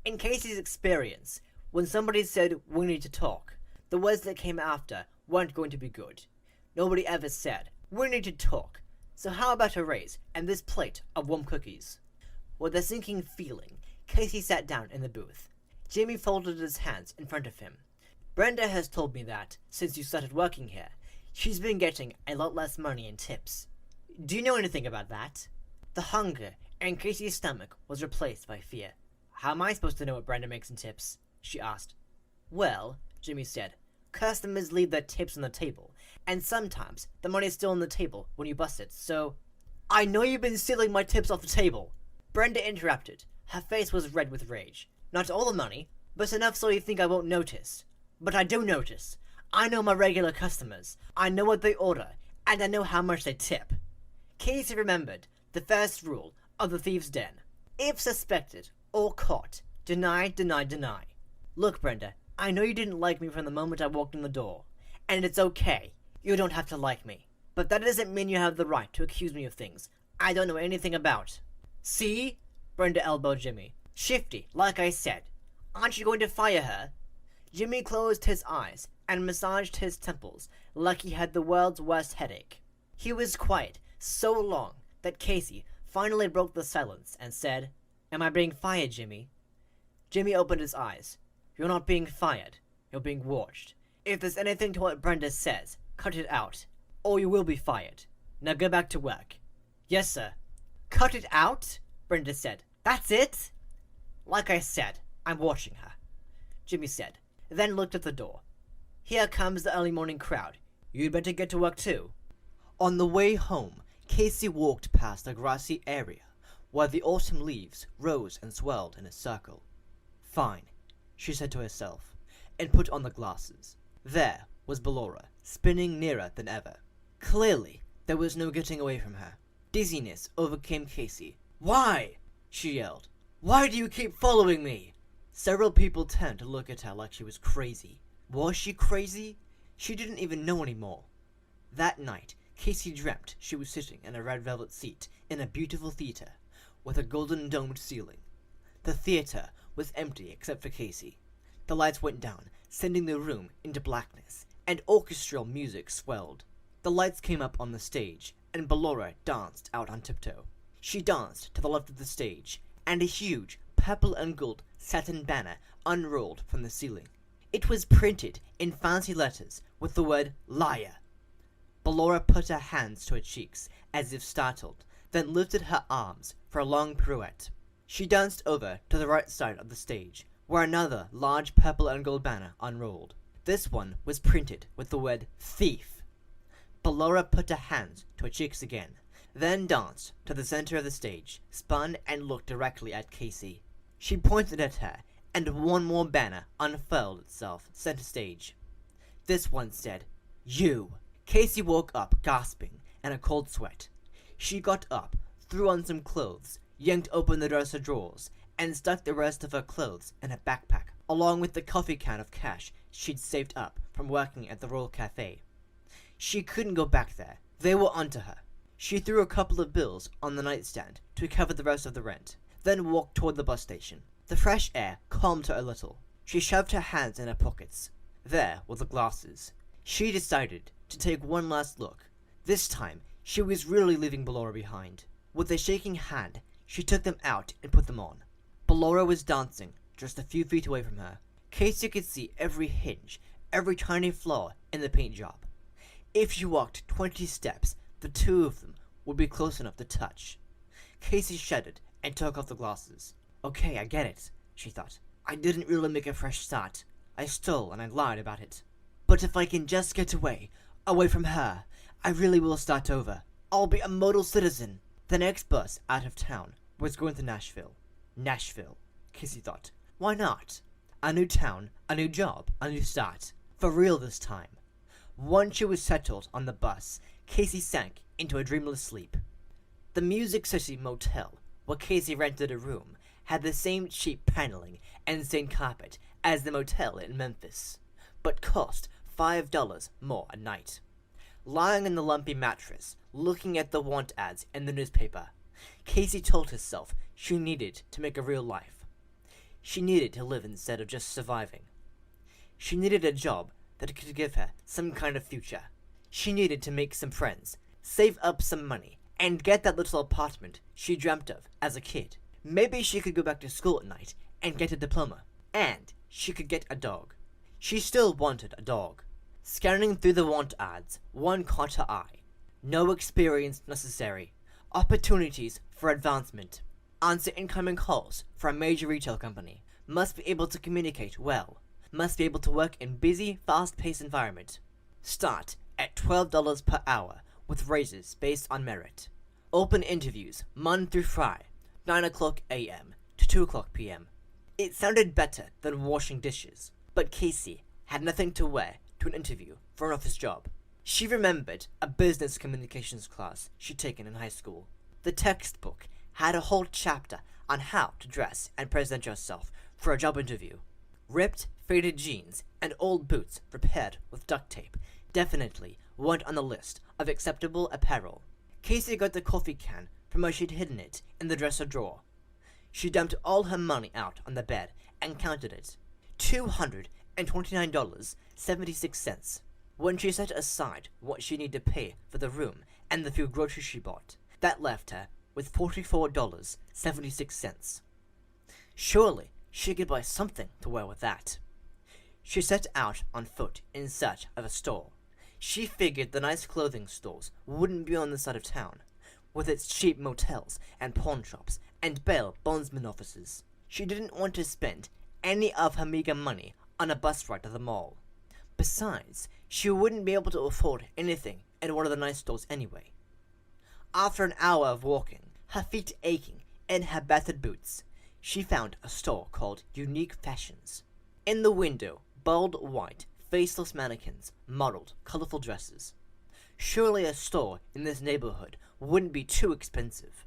In Casey's experience, when somebody said, we need to talk, the words that came after weren't going to be good. Nobody ever said, we need to talk. So how about a raise and this plate of warm cookies? With a sinking feeling, Casey sat down in the booth. Jimmy folded his hands in front of him. Brenda has told me that, since you started working here, she's been getting a lot less money in tips. Do you know anything about that? The hunger in Casey's stomach was replaced by fear. How am I supposed to know what Brenda makes in tips? She asked. Well, Jimmy said, customers leave their tips on the table, and sometimes the money's still on the table when you bust it, so... I know you've been stealing my tips off the table! Brenda interrupted. Her face was red with rage. Not all the money, but enough so you think I won't notice. But I do notice. I know my regular customers. I know what they order, and I know how much they tip. Casey remembered the first rule of the thieves' den. If suspected or caught, deny, deny, deny. Look, Brenda, I know you didn't like me from the moment I walked in the door, and it's okay. You don't have to like me. But that doesn't mean you have the right to accuse me of things I don't know anything about. See? Brenda elbowed Jimmy. Shifty, like I said. Aren't you going to fire her? Jimmy closed his eyes and massaged his temples like he had the world's worst headache. He was quiet so long that Casey finally broke the silence and said, Am I being fired, Jimmy? Jimmy opened his eyes. You're not being fired. You're being watched. If there's anything to what Brenda says, cut it out, or you will be fired. Now go back to work. Yes, sir. Cut it out? Brenda said. That's it? Like I said, I'm watching her, Jimmy said, then looked at the door. Here comes the early morning crowd. You'd better get to work too. On the way home, Casey walked past a grassy area where the autumn leaves rose and swelled in a circle. Fine, she said to herself, and put on the glasses. There was Ballora, spinning nearer than ever. Clearly, there was no getting away from her. Dizziness overcame Casey. Why? She yelled. Why do you keep following me? Several people turned to look at her like she was crazy. Was she crazy? She didn't even know anymore. That night, Casey dreamt she was sitting in a red velvet seat in a beautiful theater with a golden domed ceiling. The theater was empty except for Casey. The lights went down, sending the room into blackness, and orchestral music swelled. The lights came up on the stage, and Ballora danced out on tiptoe. She danced to the left of the stage, and a huge purple and gold satin banner unrolled from the ceiling. It was printed in fancy letters with the word liar. Ballora put her hands to her cheeks as if startled, then lifted her arms for a long pirouette. She danced over to the right side of the stage, where another large purple and gold banner unrolled. This one was printed with the word thief. Ballora put her hands to her cheeks again, then danced to the center of the stage, spun and looked directly at Casey. She pointed at her, and one more banner unfurled itself center stage. This one said, You. Casey woke up gasping in a cold sweat. She got up, threw on some clothes, yanked open the dresser drawers, and stuck the rest of her clothes in her backpack, along with the coffee can of cash she'd saved up from working at the Royal Cafe. She couldn't go back there. They were onto her. She threw a couple of bills on the nightstand to cover the rest of the rent, then walked toward the bus station. The fresh air calmed her a little. She shoved her hands in her pockets. There were the glasses. She decided to take one last look. This time, she was really leaving Ballora behind. With a shaking hand, she took them out and put them on. Ballora was dancing just a few feet away from her. Casey could see every hinge, every tiny flaw in the paint job. If she walked 20 steps, the two of them would be close enough to touch. Casey shuddered and took off the glasses. Okay, I get it, she thought. I didn't really make a fresh start. I stole and I lied about it. But if I can just get away from her, I really will start over. I'll be a model citizen. The next bus out of town was going to Nashville. Nashville, Casey thought. Why not? A new town, a new job, a new start. For real this time. Once she was settled on the bus, Casey sank into a dreamless sleep. The Music City Motel, where Casey rented a room, had the same cheap paneling and stained carpet as the motel in Memphis, but cost $5 more a night. Lying on the lumpy mattress, looking at the want ads in the newspaper. Casey told herself she needed to make a real life. She needed to live instead of just surviving. She needed a job that could give her some kind of future. She needed to make some friends, save up some money, and get that little apartment she dreamt of as a kid. Maybe she could go back to school at night and get a diploma. And she could get a dog. She still wanted a dog. Scanning through the want ads, one caught her eye. No experience necessary. Opportunities for advancement. Answer incoming calls for a major retail company. Must be able to communicate well. Must be able to work in busy, fast-paced environment. Start at $12 per hour with raises based on merit. Open interviews Monday through Friday, 9 o'clock a.m. to 2 o'clock p.m. It sounded better than washing dishes, but Casey had nothing to wear to an interview for an office job. She remembered a business communications class she'd taken in high school. The textbook had a whole chapter on how to dress and present yourself for a job interview. Ripped, faded jeans and old boots repaired with duct tape definitely weren't on the list of acceptable apparel. Casey got the coffee can from where she'd hidden it in the dresser drawer. She dumped all her money out on the bed and counted it. $229.76. When she set aside what she needed to pay for the room and the few groceries she bought, that left her with $44.76. Surely she could buy something to wear with that. She set out on foot in search of a store. She figured the nice clothing stores wouldn't be on this side of town, with its cheap motels and pawn shops and bail bondsman offices. She didn't want to spend any of her meager money on a bus ride to the mall. Besides, she wouldn't be able to afford anything in one of the nice stores anyway. After an hour of walking, her feet aching in her battered boots, she found a store called Unique Fashions. In the window, bald white, faceless mannequins modeled colorful dresses. Surely a store in this neighborhood wouldn't be too expensive.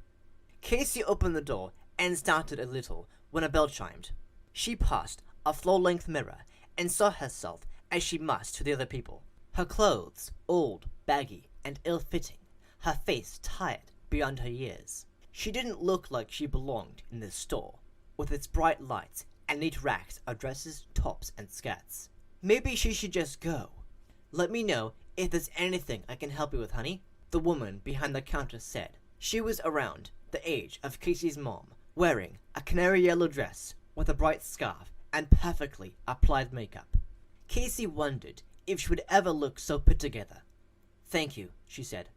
Casey opened the door and started a little when a bell chimed. She passed a floor-length mirror and saw herself as she must to the other people. Her clothes, old, baggy, and ill-fitting. Her face tired beyond her years. She didn't look like she belonged in this store, with its bright lights and neat racks of dresses, tops, and skirts. Maybe she should just go. Let me know if there's anything I can help you with, honey, the woman behind the counter said. She was around the age of Casey's mom, wearing a canary yellow dress with a bright scarf and perfectly applied makeup. Casey wondered if she would ever look so put together. Thank you, she said.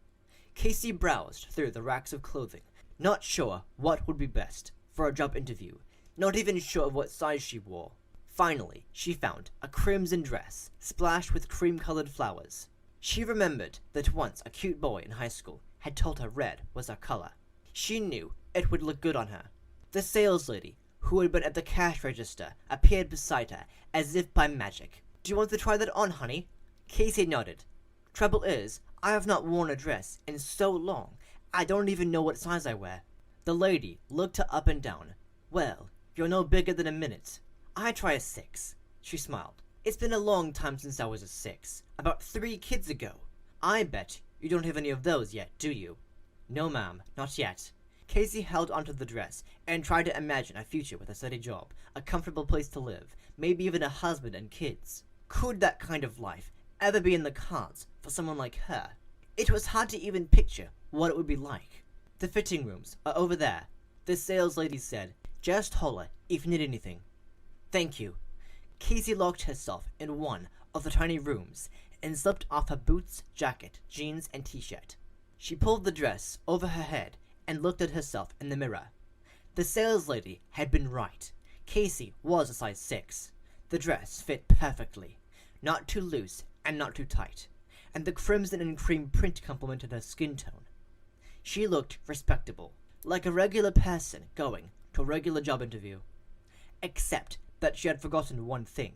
Casey browsed through the racks of clothing, not sure what would be best for a job interview, not even sure of what size she wore. Finally, she found a crimson dress splashed with cream-colored flowers. She remembered that once a cute boy in high school had told her red was her color. She knew it would look good on her. The saleslady, who had been at the cash register, appeared beside her as if by magic. Do you want to try that on, honey? Casey nodded. Trouble is, I have not worn a dress in so long, I don't even know what size I wear. The lady looked her up and down. Well, you're no bigger than a minute. I try a 6. She smiled. It's been a long time since I was a 6. About 3 kids ago. I bet you don't have any of those yet, do you? No, ma'am, not yet. Casey held onto the dress and tried to imagine a future with a steady job, a comfortable place to live, maybe even a husband and kids. Could that kind of life ever be in the cards for someone like her? It was hard to even picture what it would be like. The fitting rooms are over there, the saleslady said. Just holler if you need anything. Thank you. Casey locked herself in one of the tiny rooms and slipped off her boots, jacket, jeans, and t-shirt. She pulled the dress over her head and looked at herself in the mirror. The saleslady had been right. Casey was a size 6. The dress fit perfectly, not too loose and not too tight, and the crimson and cream print complemented her skin tone. She looked respectable, like a regular person going to a regular job interview. Except that she had forgotten one thing.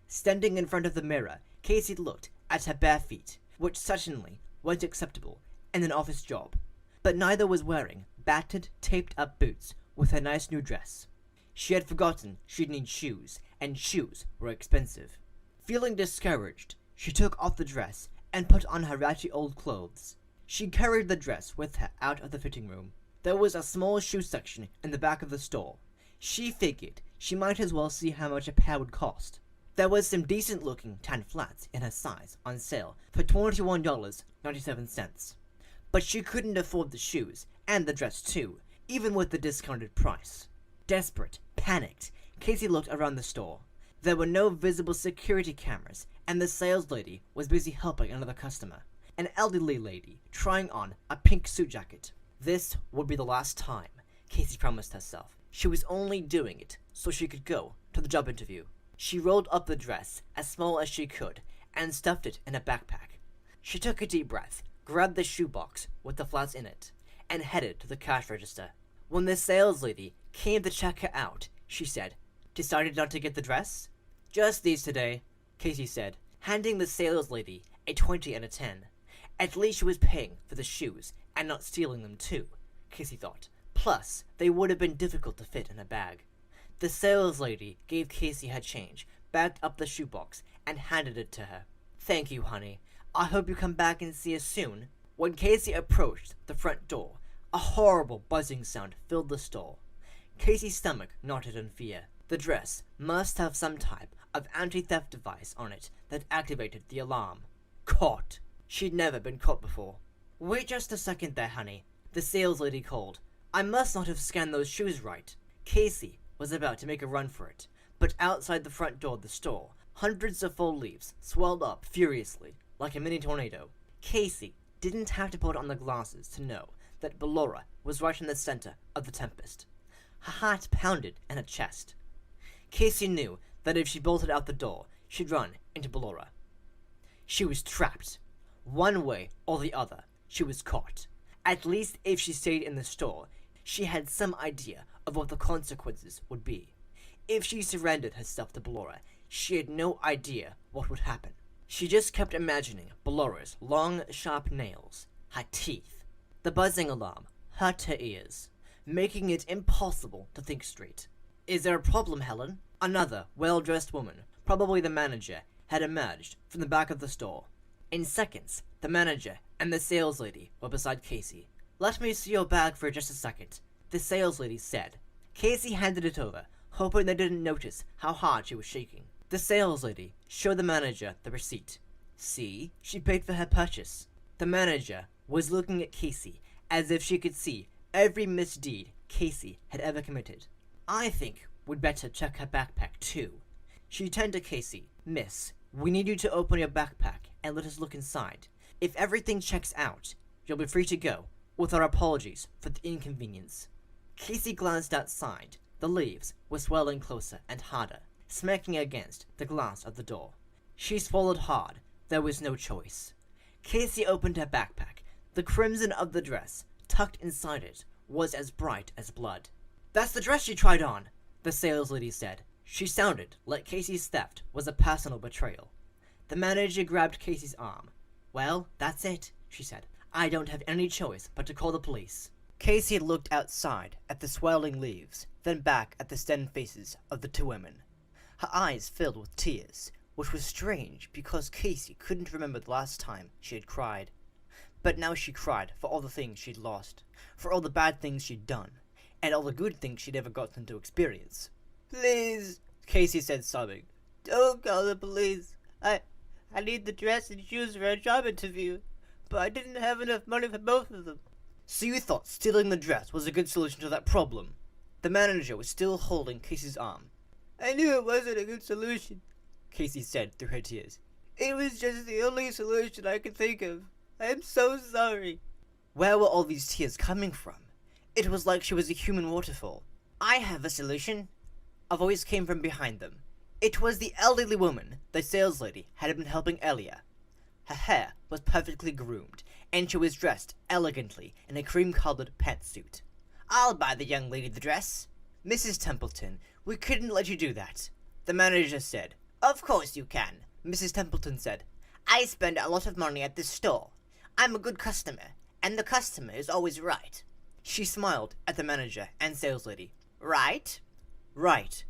Standing in front of the mirror, Casey looked at her bare feet, which certainly weren't acceptable in an office job, but neither was wearing battered, taped-up boots with her nice new dress. She had forgotten she'd need shoes, and shoes were expensive. Feeling discouraged, she took off the dress and put on her ratty old clothes. She carried the dress with her out of the fitting room. There was a small shoe section in the back of the store. She figured she might as well see how much a pair would cost. There was some decent-looking tan flats in her size on sale for $21.97. But she couldn't afford the shoes, and the dress too, even with the discounted price. Desperate, panicked, Casey looked around the store. There were no visible security cameras, and the sales lady was busy helping another customer, an elderly lady trying on a pink suit jacket. This would be the last time, Casey promised herself. She was only doing it so she could go to the job interview. She rolled up the dress as small as she could and stuffed it in a backpack. She took a deep breath, grabbed the shoebox with the flats in it, and headed to the cash register. When the sales lady came to check her out, she said, "Decided not to get the dress?" "Just these today," Casey said, handing the sales lady a 20 and a 10. At least she was paying for the shoes and not stealing them too, Casey thought. Plus, they would have been difficult to fit in a bag. The sales lady gave Casey her change, bagged up the shoebox, and handed it to her. "Thank you, honey. I hope you come back and see us soon." When Casey approached the front door, a horrible buzzing sound filled the store. Casey's stomach knotted in fear. The dress must have some type of anti-theft device on it that activated the alarm. Caught. She'd never been caught before. "Wait just a second there, honey," the sales lady called. "I must not have scanned those shoes right." Casey was about to make a run for it, but outside the front door of the store, hundreds of fall leaves swelled up furiously, like a mini tornado. Casey didn't have to put on the glasses to know that Ballora was right in the center of the tempest. Her heart pounded in her chest. Casey knew that if she bolted out the door, she'd run into Ballora. She was trapped. One way or the other, she was caught. At least if she stayed in the store, she had some idea of what the consequences would be. If she surrendered herself to Ballora, she had no idea what would happen. She just kept imagining Ballora's long, sharp nails, her teeth. The buzzing alarm hurt her ears, making it impossible to think straight. "Is there a problem, Helen?" Another well-dressed woman, probably the manager, had emerged from the back of the store. In seconds, the manager and the sales lady were beside Casey. "Let me see your bag for just a second," the sales lady said. Casey handed it over, hoping they didn't notice how hard she was shaking. The sales lady showed the manager the receipt. See, she paid for her purchase. The manager was looking at Casey as if she could see every misdeed Casey had ever committed. "I think we'd better check her backpack too." She turned to Casey. "Miss, we need you to open your backpack and let us look inside. If everything checks out, you'll be free to go, with our apologies for the inconvenience." Casey glanced outside. The leaves were swelling closer and harder, smacking against the glass of the door. She swallowed hard. There was no choice. Casey opened her backpack. The crimson of the dress, tucked inside it, was as bright as blood. "That's the dress she tried on," the sales lady said. She sounded like Casey's theft was a personal betrayal. The manager grabbed Casey's arm. "Well, that's it," she said. "I don't have any choice but to call the police." Casey looked outside at the swirling leaves, then back at the stern faces of the two women. Her eyes filled with tears, which was strange because Casey couldn't remember the last time she had cried. But now she cried for all the things she'd lost, for all the bad things she'd done, and all the good things she'd ever gotten to experience. "Please," Casey said, sobbing. "Don't call the police. I need the dress and shoes for a job interview, but I didn't have enough money for both of them." "So you thought stealing the dress was a good solution to that problem?" The manager was still holding Casey's arm. "I knew it wasn't a good solution," Casey said through her tears. "It was just the only solution I could think of. I'm so sorry." Where were all these tears coming from? It was like she was a human waterfall. "I have a solution." A voice came from behind them. It was the elderly woman the sales lady had been helping earlier. Her hair was perfectly groomed, and she was dressed elegantly in a cream-colored pantsuit. "I'll buy the young lady the dress." "Mrs. Templeton, we couldn't let you do that," the manager said. "Of course you can," Mrs. Templeton said. "I spend a lot of money at this store. I'm a good customer, and the customer is always right." She smiled at the manager and sales lady. "Right?" "Right,"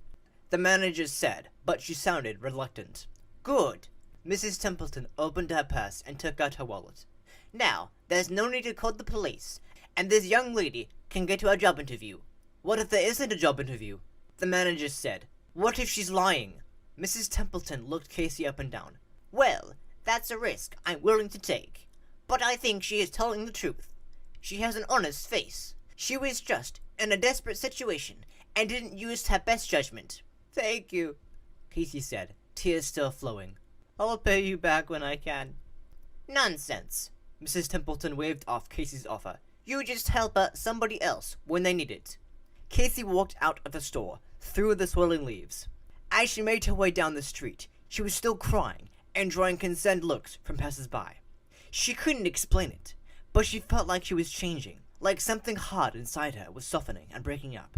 the manager said, but she sounded reluctant. "Good." Mrs. Templeton opened her purse and took out her wallet. Now, there's no need to call the police, and this young lady can get to a job interview. What if there isn't a job interview? The manager said. What if she's lying? Mrs. Templeton looked Casey up and down. Well, that's a risk I'm willing to take. But I think she is telling the truth. She has an honest face. She was just in a desperate situation and didn't use her best judgment. Thank you, Casey said, tears still flowing. I'll pay you back when I can. Nonsense. Mrs. Templeton waved off Casey's offer. You just help somebody else when they need it. Casey walked out of the store, through the swirling leaves. As she made her way down the street, she was still crying and drawing concerned looks from passers-by. She couldn't explain it, but she felt like she was changing, like something hard inside her was softening and breaking up.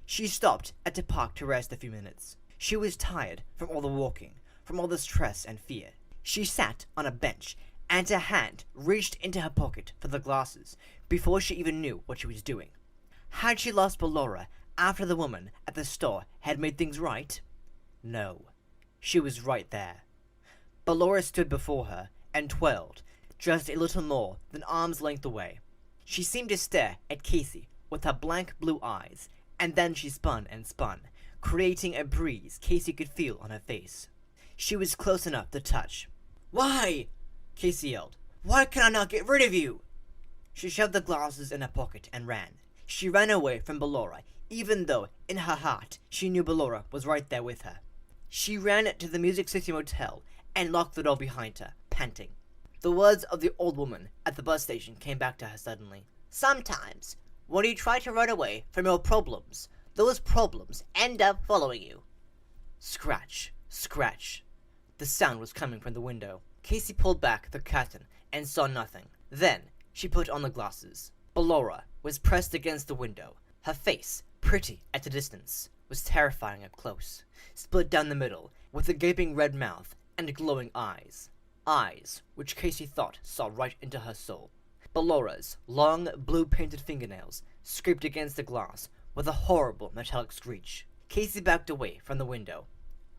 She stopped at the park to rest a few minutes. She was tired from all the walking, from all the stress and fear. She sat on a bench, and her hand reached into her pocket for the glasses before she even knew what she was doing. Had she lost Ballora after the woman at the store had made things right? No. She was right there. Ballora stood before her and twirled, just a little more than arm's length away. She seemed to stare at Casey with her blank blue eyes, and then she spun and spun, creating a breeze Casey could feel on her face. She was close enough to touch. Why? Casey yelled. Why can I not get rid of you? She shoved the glasses in her pocket and ran. She ran away from Ballora, even though, in her heart, she knew Ballora was right there with her. She ran to the Music City Motel and locked the door behind her, panting. The words of the old woman at the bus station came back to her suddenly. Sometimes, when you try to run away from your problems, those problems end up following you. Scratch, scratch. The sound was coming from the window. Casey pulled back the curtain and saw nothing. Then, she put on the glasses. Ballora was pressed against the window. Her face, pretty at a distance, was terrifying up close, split down the middle, with a gaping red mouth and glowing eyes. Eyes which Casey thought saw right into her soul. Ballora's long, blue-painted fingernails scraped against the glass with a horrible metallic screech. Casey backed away from the window.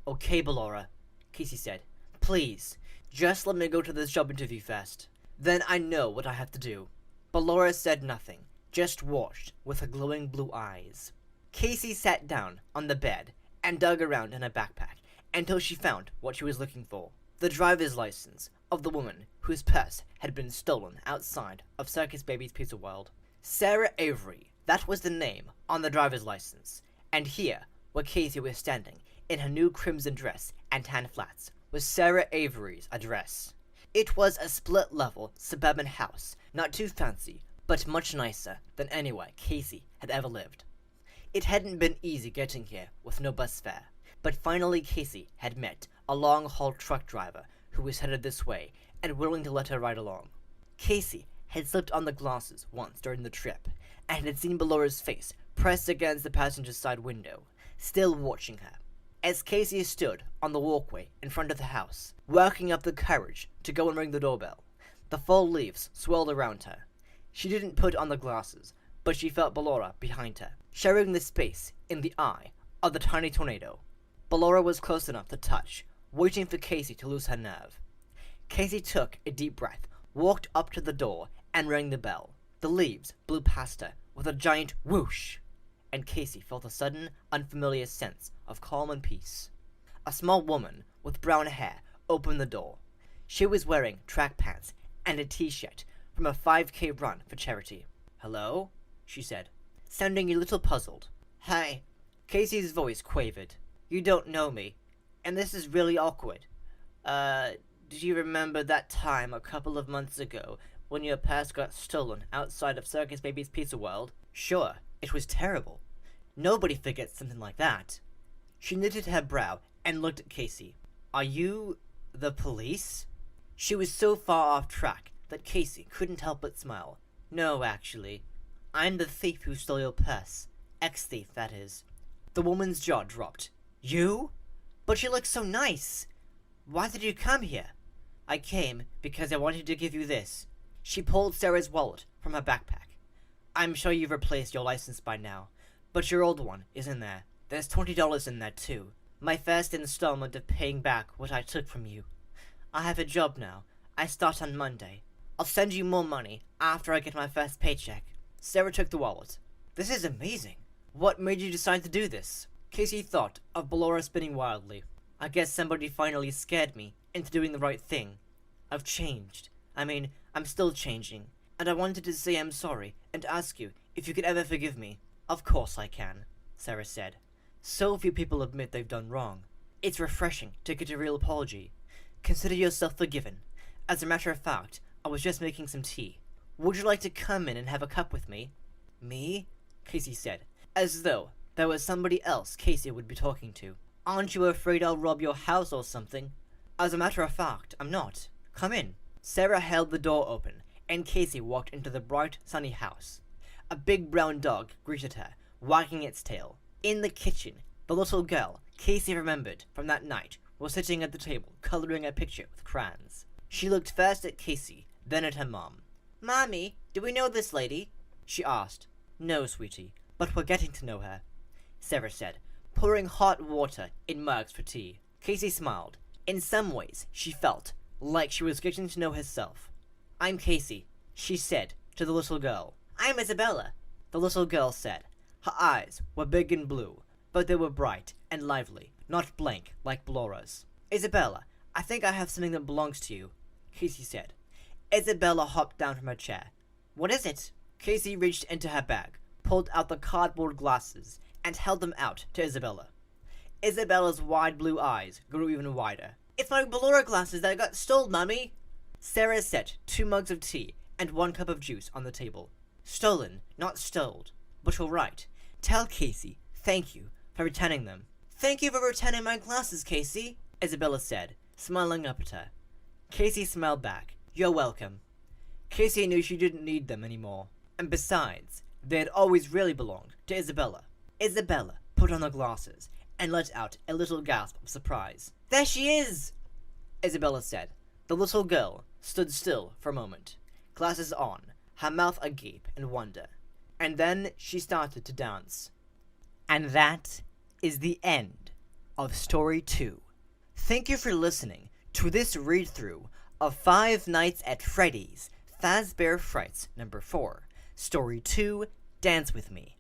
Okay, Ballora, Casey said. Please, just let me go to this job interview first. Then I know what I have to do. Ballora said nothing, just watched with her glowing blue eyes. Casey sat down on the bed and dug around in her backpack until she found what she was looking for. The driver's license of the woman whose purse had been stolen outside of Circus Baby's Pizza World. Sarah Avery, that was the name on the driver's license. And here, where Casey was standing, in her new crimson dress and tan flats, was Sarah Avery's address. It was a split-level suburban house, not too fancy, but much nicer than anywhere Casey had ever lived. It hadn't been easy getting here with no bus fare, but finally Casey had met a long-haul truck driver who was headed this way and willing to let her ride along. Casey had slipped on the glasses once during the trip, and had seen Ballora's face pressed against the passenger side window, still watching her. As Casey stood on the walkway in front of the house, working up the courage to go and ring the doorbell, the fall leaves swirled around her. She didn't put on the glasses, but she felt Ballora behind her, sharing the space in the eye of the tiny tornado. Ballora was close enough to touch, waiting for Casey to lose her nerve. Casey took a deep breath, walked up to the door, and rang the bell. The leaves blew past her with a giant whoosh, and Casey felt a sudden, unfamiliar sense of calm and peace. A small woman with brown hair opened the door. She was wearing track pants and a t-shirt from a 5K run for charity. Hello? She said, sounding a little puzzled. Hi. Casey's voice quavered. You don't know me, and this is really awkward. Do you remember that time a couple of months ago when your purse got stolen outside of Circus Baby's Pizza World? Sure, it was terrible. Nobody forgets something like that. She knitted her brow and looked at Casey. Are you the police? She was so far off track that Casey couldn't help but smile. No, actually. I'm the thief who stole your purse. Ex-thief, that is. The woman's jaw dropped. You? But you look so nice. Why did you come here? I came because I wanted to give you this. She pulled Sarah's wallet from her backpack. I'm sure you've replaced your license by now, but your old one is in there. There's $20 in there, too. My first installment of paying back what I took from you. I have a job now. I start on Monday. I'll send you more money after I get my first paycheck. Sarah took the wallet. This is amazing. What made you decide to do this? Casey thought of Ballora spinning wildly. I guess somebody finally scared me into doing the right thing. I've changed. I'm still changing. And I wanted to say I'm sorry and ask you if you could ever forgive me. Of course I can, Sarah said. So few people admit they've done wrong. It's refreshing to get a real apology. Consider yourself forgiven. As a matter of fact, I was just making some tea. Would you like to come in and have a cup with me? Me? Casey said, as though there was somebody else Casey would be talking to. Aren't you afraid I'll rob your house or something? As a matter of fact, I'm not. Come in. Sarah held the door open, and Casey walked into the bright, sunny house. A big brown dog greeted her, wagging its tail. In the kitchen, the little girl Casey remembered from that night was sitting at the table, coloring a picture with crayons. She looked first at Casey, then at her mom. Mommy, do we know this lady? She asked. No, sweetie, but we're getting to know her, Sarah said, pouring hot water in mugs for tea. Casey smiled. In some ways, she felt like she was getting to know herself. I'm Casey, she said to the little girl. I'm Isabella, the little girl said. Her eyes were big and blue, but they were bright and lively, not blank like Ballora's. Isabella, I think I have something that belongs to you, Casey said. Isabella hopped down from her chair. What is it? Casey reached into her bag, pulled out the cardboard glasses, and held them out to Isabella. Isabella's wide blue eyes grew even wider. It's my Ballora glasses that got stole, Mummy! Sarah set 2 mugs of tea and 1 cup of juice on the table. Stolen, not stoled. But all right. Tell Casey thank you for returning them. Thank you for returning my glasses, Casey, Isabella said, smiling up at her. Casey smiled back. You're welcome. Casey knew she didn't need them anymore. And besides, they had always really belonged to Isabella. Isabella put on the glasses and let out a little gasp of surprise. There she is! Isabella said. The little girl stood still for a moment, glasses on, her mouth agape in wonder. And then she started to dance. And that is the end of Story 2. Thank you for listening to this read-through of Five Nights at Freddy's Fazbear Frights number 4, Story 2, Dance With Me.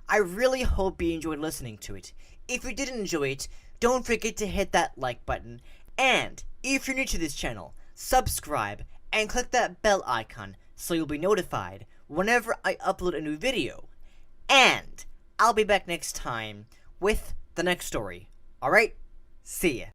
I really hope you enjoyed listening to it. If you did enjoy it, don't forget to hit that like button, and if you're new to this channel, subscribe and click that bell icon so you'll be notified whenever I upload a new video. And I'll be back next time with the next story. Alright? See ya.